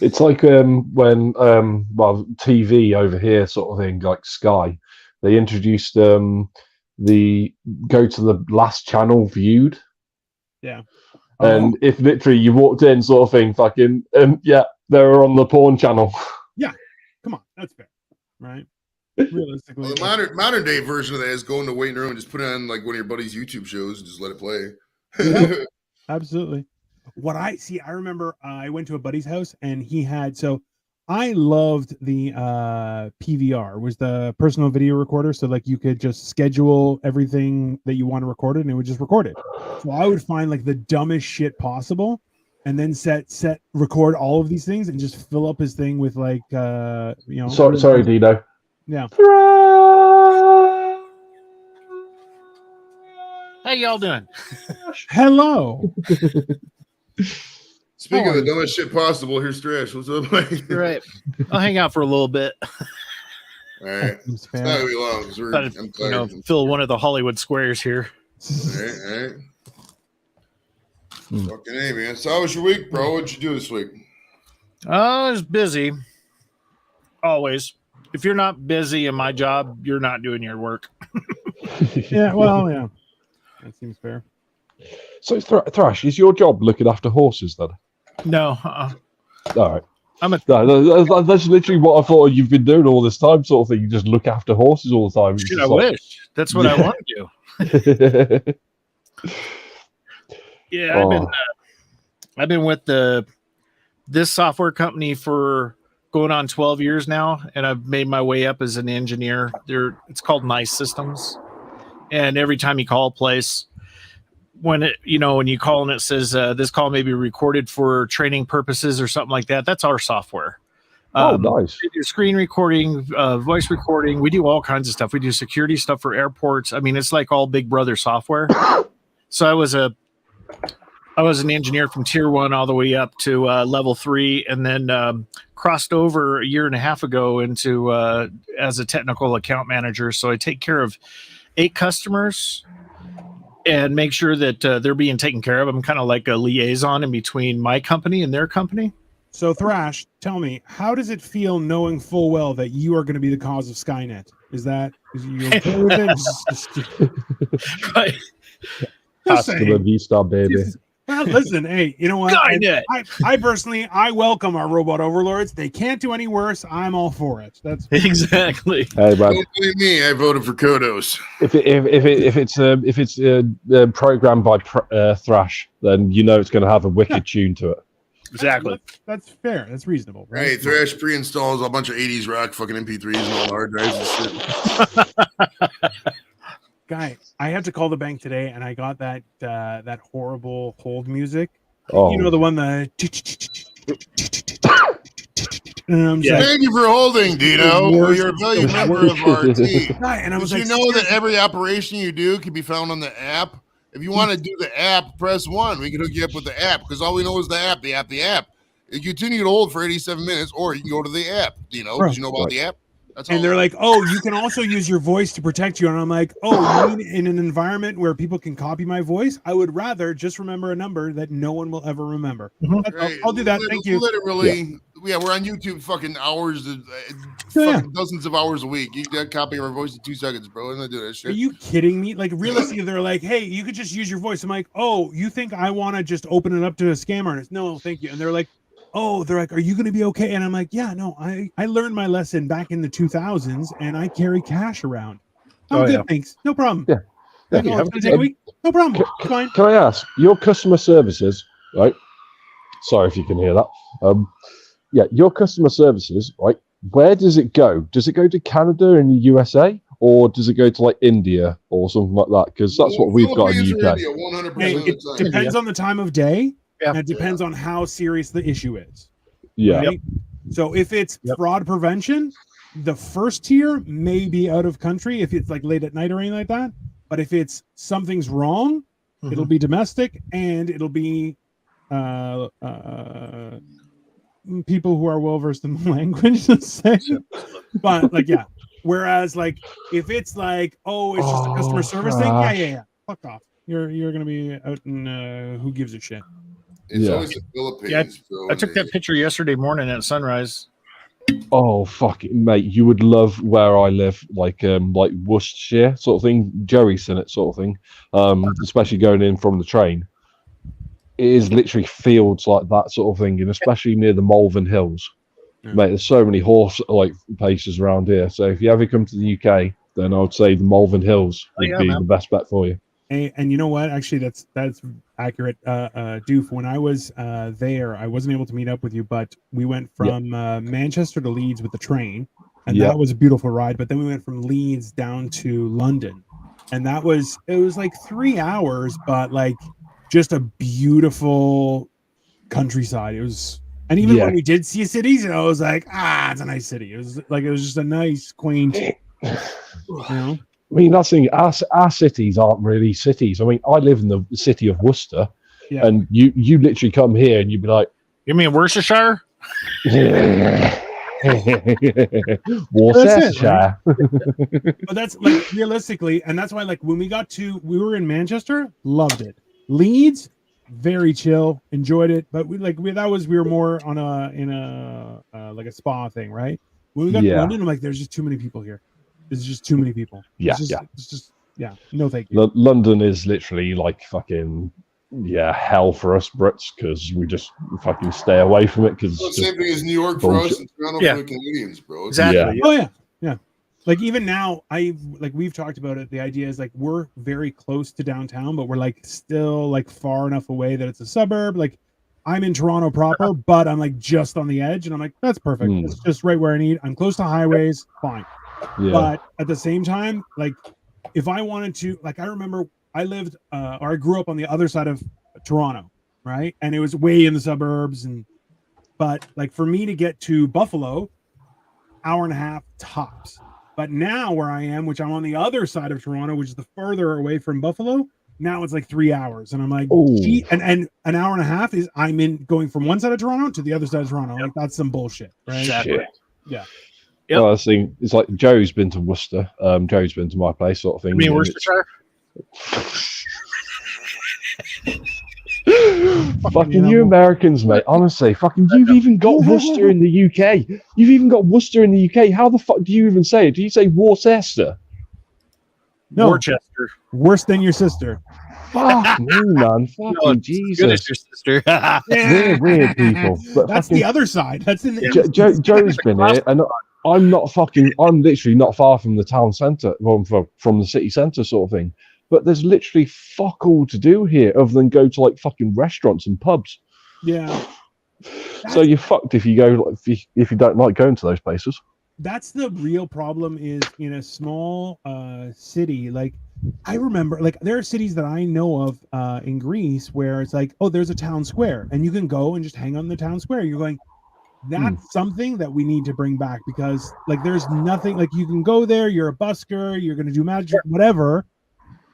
[SPEAKER 5] It's like when TV over here sort of thing, like Sky, they introduced the go to the last channel viewed.
[SPEAKER 2] Yeah.
[SPEAKER 5] And if literally you walked in sort of thing, fucking yeah, they were on the porn channel.
[SPEAKER 2] Yeah. Come on, that's fair. Right? Realistically.
[SPEAKER 1] Well, the modern day version of that is go in the waiting room and just put it on like one of your buddy's YouTube shows and just let it play.
[SPEAKER 2] Yeah, absolutely. I remember I went to a buddy's house and he had, so I loved the PVR, was the personal video recorder. So like you could just schedule everything that you want to record it and it would just record it. So I would find like the dumbest shit possible and then record all of these things and just fill up his thing with like,
[SPEAKER 5] Sorry, Dino.
[SPEAKER 2] Yeah.
[SPEAKER 7] How y'all doing?
[SPEAKER 2] Hello.
[SPEAKER 1] Speaking of the dumbest shit possible, here's Thrash. What's up, Mike?
[SPEAKER 7] You're right. I'll hang out for a little bit.
[SPEAKER 1] All right. It's not gonna be long. 'Cause I'm tired.
[SPEAKER 7] Fill one of the Hollywood squares here.
[SPEAKER 1] All right. Fucking A, man. So how was your week, bro? What'd you do this week?
[SPEAKER 7] I was busy. Always. If you're not busy in my job, you're not doing your work.
[SPEAKER 2] Yeah, well, yeah. That seems fair.
[SPEAKER 5] So Thrash, is your job looking after horses then?
[SPEAKER 7] No.
[SPEAKER 5] All right.
[SPEAKER 7] No,
[SPEAKER 5] that's literally what I thought you've been doing all this time, sort of thing. You just look after horses all the time.
[SPEAKER 7] Shit, I wish. That's what I want to do. Yeah, I've been with this software company for going on 12 years now, and I've made my way up as an engineer. It's called Nice Systems, and every time you call a place, when you call and it says this call may be recorded for training purposes or something like that, that's our software.
[SPEAKER 5] Nice.
[SPEAKER 7] We do screen recording, voice recording. We do all kinds of stuff. We do security stuff for airports. I mean, it's like all Big Brother software. So I was an engineer from tier 1 all the way up to level 3, and then crossed over a year and a half ago into as a technical account manager. So I take care of 8 customers and make sure that they're being taken care of. I'm kind of like a liaison in between my company and their company.
[SPEAKER 2] So Thrash, tell me, how does it feel knowing full well that you are going to be the cause of Skynet? Is you okay with it?
[SPEAKER 7] Right.
[SPEAKER 5] Customer V-Star, baby.
[SPEAKER 2] Well, listen, hey, you know what? I personally, I welcome our robot overlords. They can't do any worse. I'm all for it. That's
[SPEAKER 7] exactly.
[SPEAKER 5] Hey, man.
[SPEAKER 1] Don't blame me. I voted for Kodos.
[SPEAKER 5] If it's programmed by Thrash, then you know it's going to have a wicked tune to it.
[SPEAKER 7] Exactly.
[SPEAKER 2] That's fair. That's reasonable. Right?
[SPEAKER 1] Hey, Thrash pre-installs a bunch of 80s rock fucking MP3s and all the hard drives and shit.
[SPEAKER 2] Guy, I had to call the bank today, and I got that horrible hold music.
[SPEAKER 5] Oh.
[SPEAKER 2] You know, the one that. And I'm
[SPEAKER 7] Yeah.
[SPEAKER 2] like,
[SPEAKER 1] Thank you for holding, Dino. You're a valued member of our team.
[SPEAKER 2] Guy, and I was
[SPEAKER 1] Did
[SPEAKER 2] like,
[SPEAKER 1] you know that every operation you do can be found on the app? If you want to do the app, press 1. We can hook you up with the app because all we know is the app. You continue to hold for 87 minutes, or you can go to the app. Dino,
[SPEAKER 2] Bro.
[SPEAKER 1] did you know about the app? That's all.
[SPEAKER 2] And they're like, "Oh, you can also use your voice to protect you." And I'm like, "Oh, you mean in an environment where people can copy my voice? I would rather just remember a number that no one will ever remember."
[SPEAKER 7] Mhm.
[SPEAKER 2] That's all.
[SPEAKER 1] Hey,
[SPEAKER 2] I'll do that. Thank you.
[SPEAKER 1] Literally, yeah, we're on YouTube fucking hours, fucking dozens of hours a week. You can copy our voice in 2 seconds, bro. I'm not doing that
[SPEAKER 2] Are
[SPEAKER 1] shit.
[SPEAKER 2] you kidding me? Like, realistically, they're like, "Hey, you could just use your voice." I'm like, "Oh, you think I want to just open it up to a scam artist?" No, thank you. And they're like, "Oh, they're like, are you going to be okay?" And I'm like, "Yeah, no, I learned my lesson back in the 2000s, and I carry cash around. I'm
[SPEAKER 7] Oh,
[SPEAKER 2] good,
[SPEAKER 7] yeah.
[SPEAKER 2] thanks, no problem."
[SPEAKER 5] Yeah.
[SPEAKER 2] Like,
[SPEAKER 5] Yeah.
[SPEAKER 2] "Oh, it's gonna take a week, no problem, it's fine."
[SPEAKER 5] Can I ask your customer services, right? Sorry if you can hear that. Yeah, your customer services, right? Where does it go? Does it go to Canada and the USA, or does it go to like India or something like that? Because that's what we've got in
[SPEAKER 1] Philippines
[SPEAKER 5] the
[SPEAKER 1] or
[SPEAKER 5] UK.
[SPEAKER 1] India, 100%
[SPEAKER 2] Hey,
[SPEAKER 1] of the
[SPEAKER 2] it
[SPEAKER 1] time.
[SPEAKER 2] depends on the time of day,
[SPEAKER 7] Yeah.
[SPEAKER 2] and it depends on how serious the issue is.
[SPEAKER 5] Yeah.
[SPEAKER 2] Right? So if it's
[SPEAKER 7] Yep.
[SPEAKER 2] fraud prevention, the first tier may be out of country if it's like late at night or anything like that. But if it's something's wrong, it'll be domestic, and it'll be people who are well versed in the language, let's say. But like, yeah. Whereas like if it's like, oh, it's just a customer service thing, yeah. Fuck off. You're gonna be out in who gives a shit.
[SPEAKER 1] It's
[SPEAKER 5] Yeah.
[SPEAKER 1] always the Philippines.
[SPEAKER 7] Yeah,
[SPEAKER 1] bro,
[SPEAKER 7] I took that picture yesterday morning at sunrise.
[SPEAKER 5] Oh fuck it, mate! You would love where I live, like Worcestershire sort of thing, Jerry Sinnott sort of thing. Especially going in from the train, it is literally fields like that sort of thing, and especially near the Malvern Hills,
[SPEAKER 2] Yeah.
[SPEAKER 5] mate. There's so many horse like places around here. So if you ever come to the UK, then I would say the Malvern Hills would be the best bet for you.
[SPEAKER 2] And you know what? Actually, that's accurate. Doof, when I was there, I wasn't able to meet up with you, but we went from Manchester to Leeds with the train, and
[SPEAKER 5] Yeah.
[SPEAKER 2] that was a beautiful ride. But then we went from Leeds down to London, and it was like 3 hours, but like just a beautiful countryside. It was, and even when we did see cities, I was like, it's a nice city. It was just a nice, quaint, you know.
[SPEAKER 5] I mean, that's the thing. Our cities aren't really cities. I mean, I live in the city of Worcester,
[SPEAKER 2] Yeah.
[SPEAKER 5] and you literally come here and you'd be like,
[SPEAKER 7] You mean Worcestershire?
[SPEAKER 5] Worcestershire.
[SPEAKER 2] But that's like realistically, and that's why like when we were in Manchester, loved it. Leeds, very chill, enjoyed it. But we were more on like a spa thing, right? When we got to London, I'm like, there's just too many people here. There's just too many people. It's just no thank you.
[SPEAKER 5] London is literally like fucking hell for us Brits because we just fucking stay away from it because
[SPEAKER 1] Well, same thing as New York for us and Toronto
[SPEAKER 7] Yeah.
[SPEAKER 1] for the Canadians, bro.
[SPEAKER 7] Exactly.
[SPEAKER 2] Oh yeah. Like even now, we've talked about it. The idea is like we're very close to downtown, but we're like still like far enough away that it's a suburb. Like I'm in Toronto proper, but I'm like just on the edge, and I'm like, that's perfect. It's just right where I need. I'm close to highways, fine.
[SPEAKER 5] Yeah.
[SPEAKER 2] But at the same time, like if I wanted to, like I remember I lived or I grew up on the other side of Toronto, right? And it was way in the suburbs, but like for me to get to Buffalo, hour and a half tops. But now where I am, which I'm on the other side of Toronto, which is the further away from Buffalo, now it's like 3 hours. And I'm like, gee, and an hour and a half is I'm in going from one side of Toronto to the other side of Toronto. Like that's some bullshit, right?
[SPEAKER 7] Exactly.
[SPEAKER 2] Yeah.
[SPEAKER 7] Yep.
[SPEAKER 5] Well, I think it's like Joe's been to Worcester. Joe's been to my place, sort of thing.
[SPEAKER 7] You mean
[SPEAKER 5] and
[SPEAKER 7] Worcestershire?
[SPEAKER 5] Fucking you Americans, mate. Honestly, fucking you've even got Worcester in the UK. You've even got Worcester in the UK. How the fuck do you even say it? Do you say Worcester?
[SPEAKER 2] No,
[SPEAKER 7] Worcester.
[SPEAKER 2] worse than your sister.
[SPEAKER 5] Fuck me, man. Fucking
[SPEAKER 7] Good as
[SPEAKER 5] Jesus.
[SPEAKER 7] your sister.
[SPEAKER 5] Weird people. But
[SPEAKER 2] That's
[SPEAKER 5] fucking
[SPEAKER 2] the other side. That's in the
[SPEAKER 5] Joe's been here, and I'm literally not far from the town centre, from the city centre sort of thing. But there's literally fuck all to do here other than go to like fucking restaurants and pubs.
[SPEAKER 2] Yeah.
[SPEAKER 5] So you're fucked if you go if you don't like going to those places.
[SPEAKER 2] That's the real problem is in a small city. Like I remember, like there are cities that I know of in Greece where it's like, oh, there's a town square and you can go and just hang on the town square. You're going, that's something that we need to bring back because like there's nothing like you can go there. You're a busker. You're going to do magic, whatever.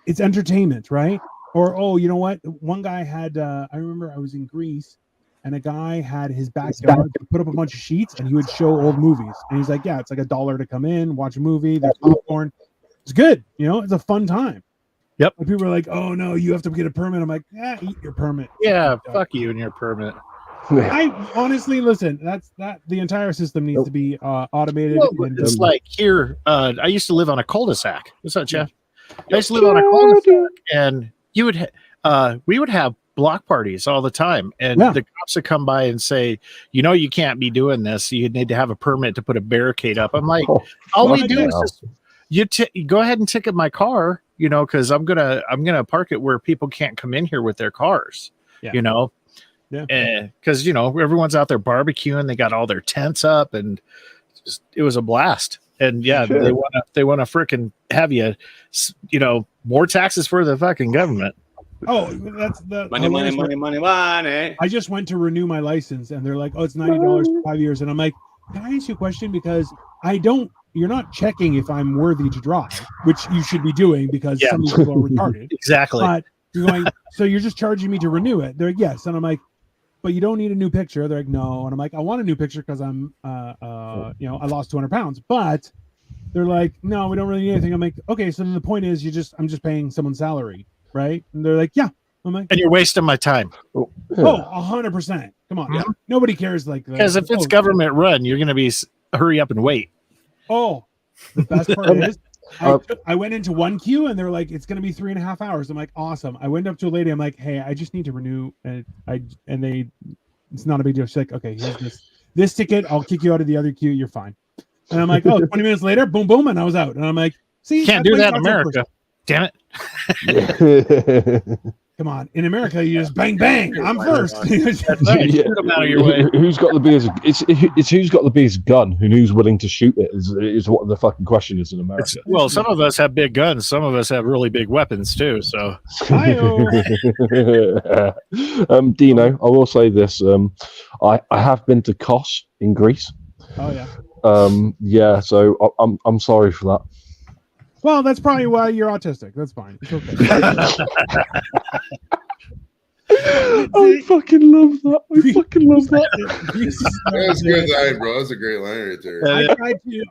[SPEAKER 2] It's entertainment, right? Or, oh, you know what? One guy had, I remember I was in Greece and a guy had his backyard put up a bunch of sheets, and he would show old movies. And he's like, "Yeah, it's like $1 to come in, watch a movie. There's popcorn. It's good. You know, it's a fun time."
[SPEAKER 7] Yep.
[SPEAKER 2] And people are like, "Oh no, you have to get a permit." I'm like, "Yeah, eat your permit."
[SPEAKER 7] Yeah, fuck you and your permit.
[SPEAKER 2] I honestly listen. The entire system needs to be automated.
[SPEAKER 7] Well,
[SPEAKER 2] and
[SPEAKER 7] it's like here. I used to live on a cul-de-sac. What's up, Jeff? I used to live on a cul-de-sac, and we would have block parties all the time, and the cops would come by and say, "You know, you can't be doing this. You need to have a permit to put a barricade up." I'm like, all we do is you go ahead and ticket my car, you know, because I'm gonna park it where people can't come in here with their cars, you know. Yeah, because you know everyone's out there barbecuing, they got all their tents up, and it was a blast. And yeah, they want to freaking have you know, more taxes for the fucking government.
[SPEAKER 2] Oh, that's the
[SPEAKER 8] money.
[SPEAKER 2] I just went to renew my license, and they're like, "Oh, it's $90 for 5 years," and I'm like, "Can I ask you a question? Because you're not checking if I'm worthy to drive, which you should be doing because some of these people are retarded."
[SPEAKER 7] Exactly.
[SPEAKER 2] But you're going, so you're just charging me to renew it. They're like, "Yes," and I'm like, "But you don't need a new picture." They're like, "No," and I'm like, "I want a new picture because I'm, you know, I lost 200 pounds." But they're like, "No, we don't really need anything." I'm like, "Okay, so then the point is, I'm just paying someone's salary, right?" And they're like, "Yeah." I'm like,
[SPEAKER 7] and you're wasting my time.
[SPEAKER 2] Oh, 100%. Come on, nobody cares like that.
[SPEAKER 7] Because if it's government run, you're going to be hurry up and wait.
[SPEAKER 2] Oh, the best part is, I went into one queue and they're like, "It's going to be 3.5 hours." I'm like, "Awesome." I went up to a lady. I'm like, "Hey, I just need to renew," and it's not a big deal. She's like, "Okay, here's this ticket. I'll kick you out of the other queue. You're fine." And I'm like, "Oh, 20 minutes later, boom, boom," and I was out. And I'm like, "See,
[SPEAKER 7] can't do that in America. Damn it."
[SPEAKER 2] Come on, in America, you just bang bang. I'm first.
[SPEAKER 5] Who's got the biggest? It's who's got the biggest gun and who's willing to shoot it is what the fucking question is in America.
[SPEAKER 7] Well, some of us have big guns, some of us have really big weapons too. So,
[SPEAKER 5] Dino, I will say this: I have been to Kos in Greece.
[SPEAKER 2] Oh yeah.
[SPEAKER 5] Yeah. So I'm sorry for that.
[SPEAKER 2] Well, that's probably why you're autistic. That's fine. It's okay.
[SPEAKER 5] I fucking love that. I fucking love that.
[SPEAKER 1] That's a good line, bro. That's a great line right there.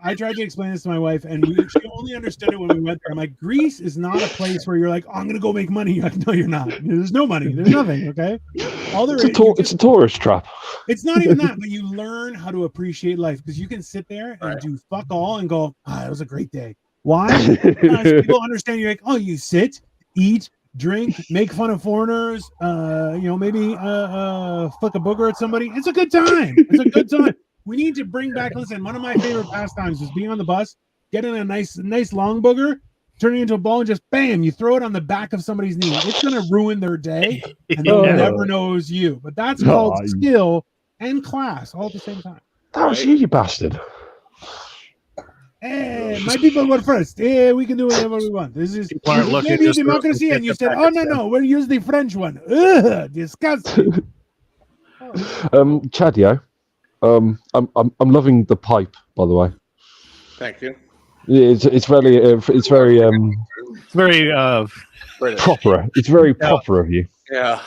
[SPEAKER 2] I tried to explain this to my wife, and she only understood it when we went there. I'm like, Greece is not a place where you're like, "Oh, I'm going to go make money." You're like, "No, you're not. There's no money. There's nothing." Okay.
[SPEAKER 5] It's a tourist trap.
[SPEAKER 2] It's not even that, but you learn how to appreciate life because you can sit there and do fuck all and go, "It was a great day." Why? Because people understand you're like, "Oh, you sit, eat, drink, make fun of foreigners, you know, maybe fuck a booger at somebody." It's a good time. It's a good time. We need to bring back, listen, one of my favorite pastimes was being on the bus, getting a nice long booger, turning it into a ball, and just bam, you throw it on the back of somebody's knee. It's gonna ruin their day, and they'll never know it was you. But that's called skill and class all at the same time.
[SPEAKER 5] That was you bastard.
[SPEAKER 2] Hey, my people were first. Hey, we can do whatever we want. This is maybe democracy, and you said, "Oh no, we'll use the French one." Ugh, disgusting.
[SPEAKER 5] Chadio, I'm loving the pipe. By the way,
[SPEAKER 8] Thank you.
[SPEAKER 5] It's very proper. It's very proper of you.
[SPEAKER 8] Yeah.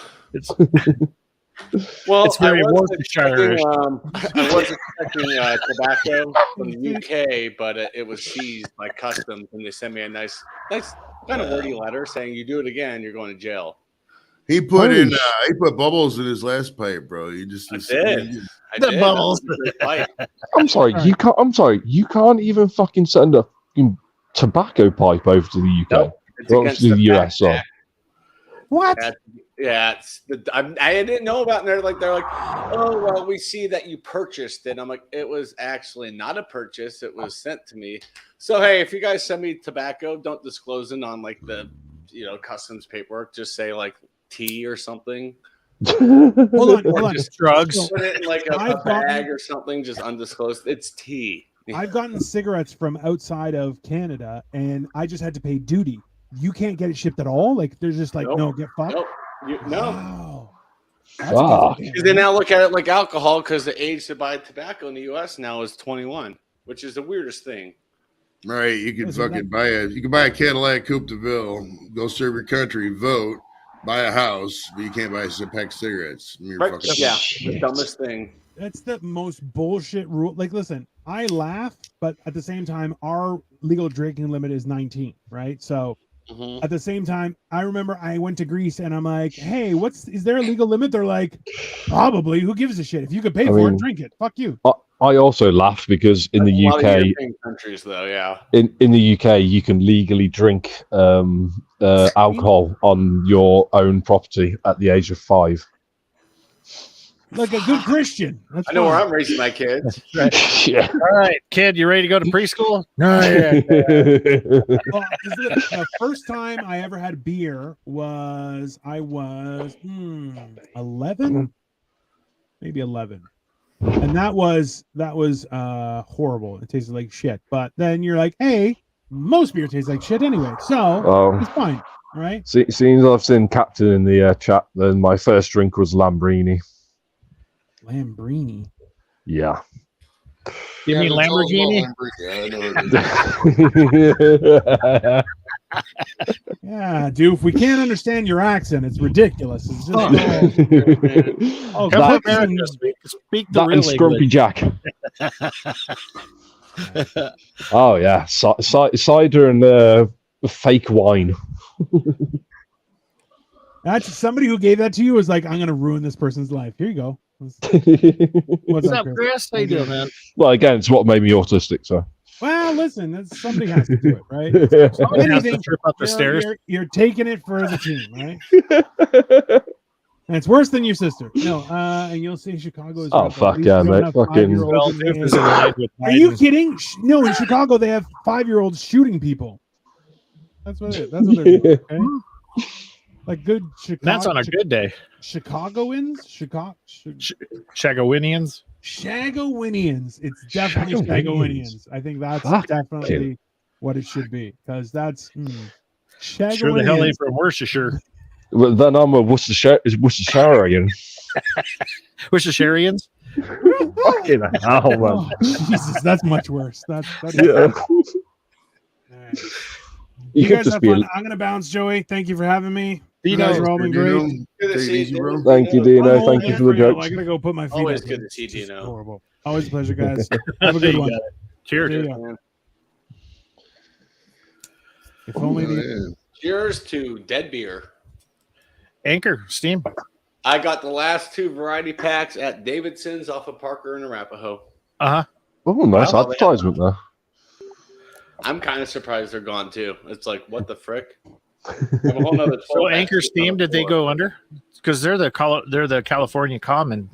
[SPEAKER 6] Well,
[SPEAKER 7] it's very
[SPEAKER 6] I was
[SPEAKER 7] Worcestershire.
[SPEAKER 6] expecting tobacco from the UK, but it was seized by customs, and they sent me a nice kind of wordy letter saying, "You do it again, you're going to jail."
[SPEAKER 1] He put he put bubbles in his last pipe, bro. He just
[SPEAKER 6] I did.
[SPEAKER 7] Bubbles.
[SPEAKER 5] I'm sorry, you can't even fucking send a tobacco pipe over to the UK.
[SPEAKER 6] Nope, it's
[SPEAKER 5] to the US. Sorry.
[SPEAKER 2] What?
[SPEAKER 6] Yeah, I didn't know about it. They're like, "Oh, well, we see that you purchased it." I'm like, "It was actually not a purchase. It was sent to me." So, hey, if you guys send me tobacco, don't disclose it on like the, customs paperwork. Just say like tea or something.
[SPEAKER 2] Hold on.
[SPEAKER 7] Just drugs.
[SPEAKER 6] Put it in like a bag or something, just undisclosed. It's tea.
[SPEAKER 2] I've gotten cigarettes from outside of Canada, and I just had to pay duty. You can't get it shipped at all. Like, they're just like,
[SPEAKER 6] Nope.
[SPEAKER 2] "No, get fucked."
[SPEAKER 6] Nope. No.
[SPEAKER 2] Wow.
[SPEAKER 6] Because they now look at it like alcohol because the age to buy tobacco in the U.S. now is 21, which is the weirdest thing.
[SPEAKER 1] Right, you can fucking buy a Cadillac Coupe de Ville, go serve your country, vote, buy a house, but you can't buy a pack of cigarettes. You're
[SPEAKER 6] Right?
[SPEAKER 1] fucking-
[SPEAKER 6] Yeah, the dumbest thing.
[SPEAKER 2] That's the most bullshit rule. Like, listen, I laugh, but at the same time, our legal drinking limit is 19, right? So
[SPEAKER 6] Mhm.
[SPEAKER 2] at the same time, I remember I went to Greece and I'm like, hey, is there a legal limit? They're like, probably. Who gives a shit? If you could pay for it, drink it. Fuck you.
[SPEAKER 5] I also laugh because in the
[SPEAKER 6] A lot of
[SPEAKER 5] UK,
[SPEAKER 6] European countries, though, yeah.
[SPEAKER 5] in the UK, you can legally drink alcohol on your own property at the age of 5.
[SPEAKER 2] Like a good Christian. That's
[SPEAKER 6] I know where
[SPEAKER 2] fine.
[SPEAKER 6] I'm raising my kids.
[SPEAKER 5] Yeah.
[SPEAKER 7] All right, kid, you ready to go to preschool? No, yeah.
[SPEAKER 2] Well, the first time I ever had beer was 11, maybe 11, and that was horrible. It tasted like shit. But then you're like, hey, most beer tastes like shit anyway, so it's fine, right?
[SPEAKER 5] Seeing as I've seen Captain in the chat, then my first drink was Lambrini.
[SPEAKER 2] Lambrini.
[SPEAKER 5] Yeah.
[SPEAKER 7] You mean
[SPEAKER 1] tell us about
[SPEAKER 7] Lamborghini?
[SPEAKER 1] Lamborghini. I know it is.
[SPEAKER 2] Yeah, dude. If we can't understand your accent, it's ridiculous. It's just
[SPEAKER 7] Come
[SPEAKER 5] That-
[SPEAKER 7] on, America, speak the
[SPEAKER 5] That
[SPEAKER 7] real
[SPEAKER 5] and Scrumpy
[SPEAKER 7] English.
[SPEAKER 5] Jack. Oh yeah, cider and fake wine.
[SPEAKER 2] That's somebody who gave that to you was like, I'm gonna ruin this person's life. Here you go. What's
[SPEAKER 7] What's
[SPEAKER 2] up,
[SPEAKER 7] up, Chris? How you doing, man?
[SPEAKER 5] Well, again, it's what made me autistic. So
[SPEAKER 2] Well, listen, somebody has to do it, right?
[SPEAKER 7] Somebody has to trip up the stairs.
[SPEAKER 2] You're taking it for the team, right? And it's worse than your sister. No, and you'll see Chicago is.
[SPEAKER 5] Oh,
[SPEAKER 2] rough.
[SPEAKER 5] fuck
[SPEAKER 2] At least
[SPEAKER 5] yeah,
[SPEAKER 2] we don't
[SPEAKER 5] mate.
[SPEAKER 2] have
[SPEAKER 5] Fucking-
[SPEAKER 2] 5-year-olds
[SPEAKER 7] Well,
[SPEAKER 2] in
[SPEAKER 7] Doof
[SPEAKER 2] the
[SPEAKER 7] is in
[SPEAKER 2] game.
[SPEAKER 7] line with
[SPEAKER 2] Are you
[SPEAKER 7] Biden.
[SPEAKER 2] kidding? No, in Chicago they have 5-year-olds shooting people. That's what it is. That's what they're doing. Okay? Like good Chicago.
[SPEAKER 7] That's on a good day.
[SPEAKER 2] Chicagoans,
[SPEAKER 7] Shagowinians.
[SPEAKER 2] Shagowinians. It's definitely
[SPEAKER 5] Shagowinians.
[SPEAKER 2] Shagowinians. I think that's
[SPEAKER 5] Fuck
[SPEAKER 2] definitely what it should be because that's
[SPEAKER 7] Sure the hell ain't from Worcestershire.
[SPEAKER 5] well, then I'm a Worcestershirean.
[SPEAKER 7] Worcestershirians?
[SPEAKER 5] Fucking hell, man.
[SPEAKER 2] Oh, Jesus, that's much worse. That's
[SPEAKER 5] Yeah.
[SPEAKER 2] all right.
[SPEAKER 5] You
[SPEAKER 2] You
[SPEAKER 5] could
[SPEAKER 2] guys
[SPEAKER 5] just
[SPEAKER 2] have
[SPEAKER 5] be.
[SPEAKER 2] fun. I'm gonna bounce, Joey. Thank you for having me. You
[SPEAKER 7] Dino.
[SPEAKER 2] guys are all been great.
[SPEAKER 6] Good to
[SPEAKER 1] Take it
[SPEAKER 6] see
[SPEAKER 1] easy,
[SPEAKER 6] you,
[SPEAKER 1] bro.
[SPEAKER 6] Dino.
[SPEAKER 5] Thank you, Dino.
[SPEAKER 2] I'm
[SPEAKER 5] Thank
[SPEAKER 2] old
[SPEAKER 5] you for the
[SPEAKER 2] and frail.
[SPEAKER 5] jokes.
[SPEAKER 2] I gotta go put my feet
[SPEAKER 6] Always
[SPEAKER 2] up.
[SPEAKER 6] good to see
[SPEAKER 2] It's just
[SPEAKER 6] Dino.
[SPEAKER 2] horrible. Always a pleasure, guys. Have a good
[SPEAKER 7] You
[SPEAKER 2] one.
[SPEAKER 7] got it. Cheers.
[SPEAKER 2] There you go. If only
[SPEAKER 1] Oh,
[SPEAKER 2] the
[SPEAKER 1] yeah.
[SPEAKER 6] Cheers to Dead Beer.
[SPEAKER 7] Anchor, Steam.
[SPEAKER 6] I got the last 2 variety packs at Davidson's off of Parker and Arapahoe.
[SPEAKER 7] Uh-huh.
[SPEAKER 5] Oh, nice
[SPEAKER 6] Well,
[SPEAKER 5] advertisement there.
[SPEAKER 6] I'm kind of surprised they're gone too. It's like, what the frick? I have a whole nother
[SPEAKER 7] So
[SPEAKER 6] 12
[SPEAKER 7] Anchor
[SPEAKER 6] packs
[SPEAKER 7] Steam,
[SPEAKER 6] on
[SPEAKER 7] did
[SPEAKER 6] the
[SPEAKER 7] they
[SPEAKER 6] floor.
[SPEAKER 7] go under? Because they're the California Common.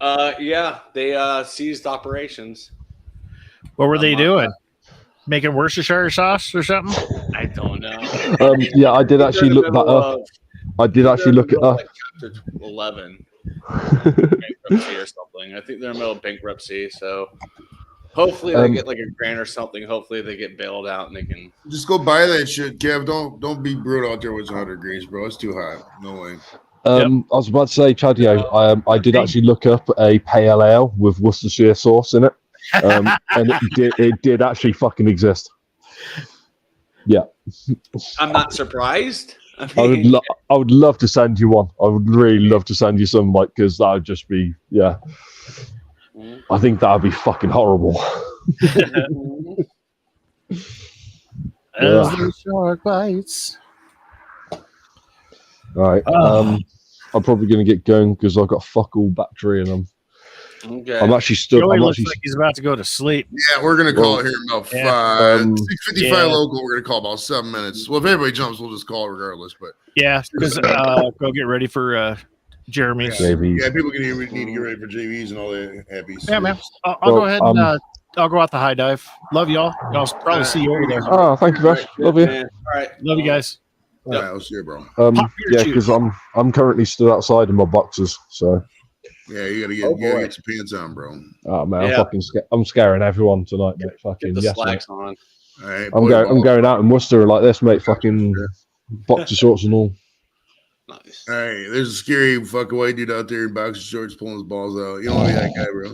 [SPEAKER 6] Yeah, they seized operations.
[SPEAKER 7] What were they
[SPEAKER 6] I'm not-
[SPEAKER 7] doing? Making Worcestershire sauce or something?
[SPEAKER 6] I don't know.
[SPEAKER 5] Yeah, I did actually look that up. I did actually look it up.
[SPEAKER 6] Like chapter 11, bankruptcy or something. I think they're in the middle of bankruptcy, so hopefully they get like a grant or something. Hopefully they get bailed out and they can.
[SPEAKER 1] Just go buy that shit, Kev. Don't be brutal out there with 100 degrees, bro. It's too hot. No way.
[SPEAKER 5] I was about to say, Chadio, I did actually look up a pale ale with Worcestershire sauce in it, and it did actually fucking exist. Yeah,
[SPEAKER 6] I'm not surprised. I
[SPEAKER 5] I would
[SPEAKER 6] mean,
[SPEAKER 5] I would love to send you one. I would really love to send you some, like, because that would just be I think that would be fucking horrible.
[SPEAKER 7] As the shark bites.
[SPEAKER 5] All right, I'm probably gonna get going because I've got fuck all battery, and
[SPEAKER 6] okay.
[SPEAKER 5] I'm actually still.
[SPEAKER 7] Joey
[SPEAKER 5] I'm
[SPEAKER 7] looks
[SPEAKER 5] actually
[SPEAKER 7] like he's about to go to sleep.
[SPEAKER 1] Yeah, we're gonna call it here in about
[SPEAKER 7] Yeah.
[SPEAKER 1] 6:55
[SPEAKER 7] Yeah.
[SPEAKER 1] local. We're gonna call about 7 minutes. Well, if everybody jumps, we'll just call it regardless. But
[SPEAKER 7] Yeah, because go get ready for Jeremy's.
[SPEAKER 1] yeah,
[SPEAKER 5] JVs.
[SPEAKER 1] yeah, people need to get ready for JVs and all that happy.
[SPEAKER 7] Yeah, man. I'll
[SPEAKER 5] Well,
[SPEAKER 7] go ahead and I'll go out the high dive. Love y'all. I'll probably see you over there.
[SPEAKER 5] Oh, thank you, Vash. Love you.
[SPEAKER 6] Man. All right.
[SPEAKER 7] Love you guys.
[SPEAKER 1] All right, I'll see you, bro.
[SPEAKER 7] Pop your
[SPEAKER 5] Yeah,
[SPEAKER 7] shoes.
[SPEAKER 5] because I'm currently stood outside in my boxes, so
[SPEAKER 1] Yeah, you gotta
[SPEAKER 6] Oh,
[SPEAKER 1] get
[SPEAKER 6] boy.
[SPEAKER 1] some pants on, bro.
[SPEAKER 5] oh man,
[SPEAKER 6] Yeah.
[SPEAKER 5] I'm scaring everyone tonight, mate. Fucking
[SPEAKER 6] Get the
[SPEAKER 5] yes, mate.
[SPEAKER 6] slacks on.
[SPEAKER 1] All right,
[SPEAKER 5] I'm going out in Worcester like this, mate. Fucking boxer shorts and all.
[SPEAKER 6] Nice.
[SPEAKER 1] All right, there's a scary fucking white dude out there in boxer shorts pulling his balls out. You don't want to be that guy, bro.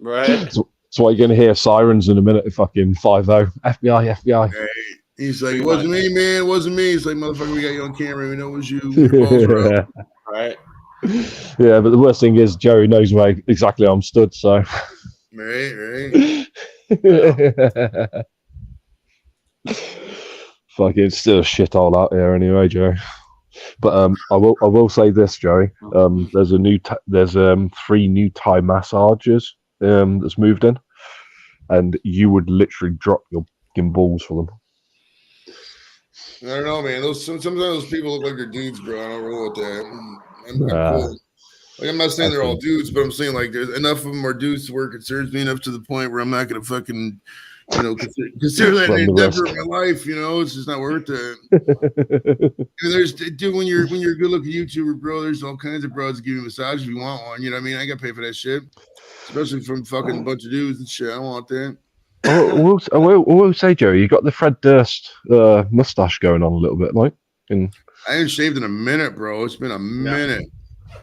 [SPEAKER 6] Right.
[SPEAKER 5] So why you're gonna hear sirens in a minute? Fucking 5-0. FBI, FBI.
[SPEAKER 1] Hey, He's like, it wasn't me, man. It wasn't me. It's like, motherfucker, we got you on camera. We know it was you. Your balls were up.
[SPEAKER 6] Right.
[SPEAKER 5] Yeah, but the worst thing is Jerry knows where exactly I'm stood, so.
[SPEAKER 1] Right.
[SPEAKER 5] Fucking still shit all out here anyway, Joe. But I will say this, Joey. There's there's 3 new Thai massages that's moved in, and you would literally drop your fucking balls for them.
[SPEAKER 1] I don't know, man. Sometimes those people look like they're dudes, bro. I don't roll with that. I'm cool. Like, I'm not saying they're all dudes, but I'm saying like there's enough of them are dudes to where it concerns me enough to the point where I'm not gonna fucking, consider that an endeavor in my life. It's just not worth it. There's dude when you're a good looking YouTuber, bro. There's all kinds of bros that give you a massage if you want one. You know what I mean? I got to pay for that shit, especially from fucking a bunch of dudes and shit. I don't want that.
[SPEAKER 5] I will say, Joe, you got the Fred Durst mustache going on a little bit, like.
[SPEAKER 1] I ain't shaved in a minute, bro. It's been a minute.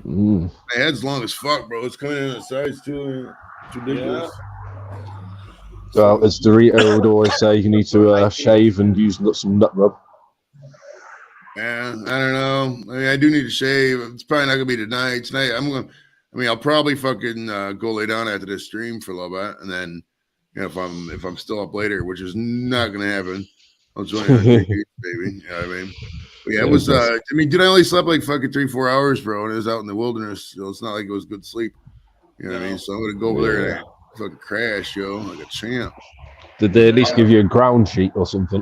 [SPEAKER 1] My head's long as fuck, bro. It's coming in the sides too. It's ridiculous.
[SPEAKER 5] Well, as Dorito would always say, you need to shave and use some nut rub.
[SPEAKER 1] Yeah, I don't know. I mean, I do need to shave. It's probably not gonna be tonight. Tonight, I'll probably fucking go lay down after this stream for a little bit, and then if I'm still up later, which is not gonna happen, I'll join you on TV, baby. You know what I mean? But yeah, it was. I only slept like fucking 3-4 hours, bro, and it was out in the wilderness. So it's not like it was good sleep. You know what I mean? So I'm gonna go over there and fucking crash, yo, like a champ.
[SPEAKER 5] Did they at least give you a ground sheet or something?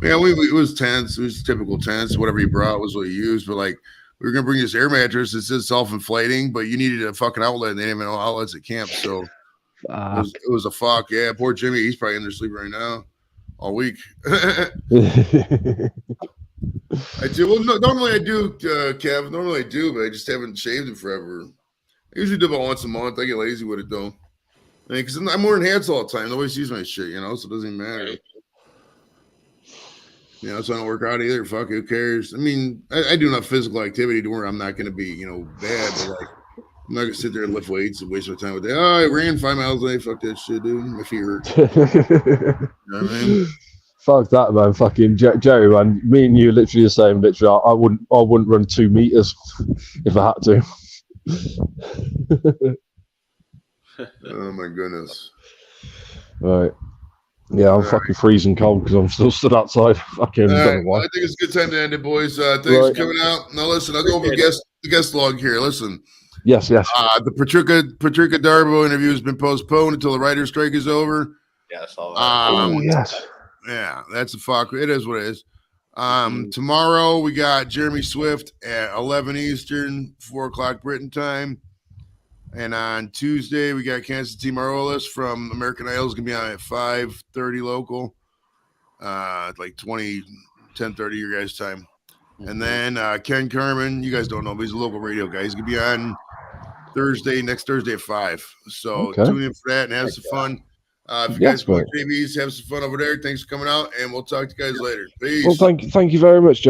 [SPEAKER 1] Yeah, it was tents. It was typical tents. Whatever you brought was what you used. But like, we were gonna bring this air mattress. It says self-inflating, but you needed a fucking outlet. And they didn't even know outlets at camp, so it was a fuck. Yeah, poor Jimmy. He's probably in there sleeping right now, all week. I do. Well, no, normally I do, Kev. Normally I do, but I just haven't shaved it forever. I usually do about once a month. I get lazy with it though. I mean, because I'm wearing hats all the time. Nobody sees my shit, so it doesn't even matter. So I don't work out either. Fuck, who cares? I mean, I do enough physical activity to where I'm not going to be, bad. But like, I'm not going to sit there and lift weights and waste my time with that. Oh, I ran 5 miles a day. Fuck that shit, dude. My feet hurt. You know what I mean?
[SPEAKER 5] Fuck that, man. Fucking Joe, man. Me and you are literally the same. Literally, I wouldn't run 2 meters if I had to.
[SPEAKER 1] Oh my goodness.
[SPEAKER 5] Right. Yeah, I'm fucking freezing cold because I'm still stood outside. Fucking.
[SPEAKER 1] Right. Well, I think it's a good time to end it, boys. Thanks for coming out. Now listen, I'll go over the guest log here. Listen.
[SPEAKER 5] Yes.
[SPEAKER 1] The Patricia Darbo interview has been postponed until the writer's strike is over.
[SPEAKER 6] Yes. All
[SPEAKER 5] yes.
[SPEAKER 1] Yeah, that's a fuck. It is what it is. Tomorrow we got Jeremy Swift at 11 Eastern, 4 o'clock Britain time. And on Tuesday, we got Kansas T. Marolis from American Idol. Is going to be on at 5:30 local, like 10:30 your guys' time. And then Ken Carmen, you guys don't know, but he's a local radio guy. He's going to be on next Thursday at 5. So tune in for that and have some fun. If you guys want JBs, have some fun over there. Thanks for coming out, and we'll talk to you guys later. Peace.
[SPEAKER 5] Well, thank you very much, Joe.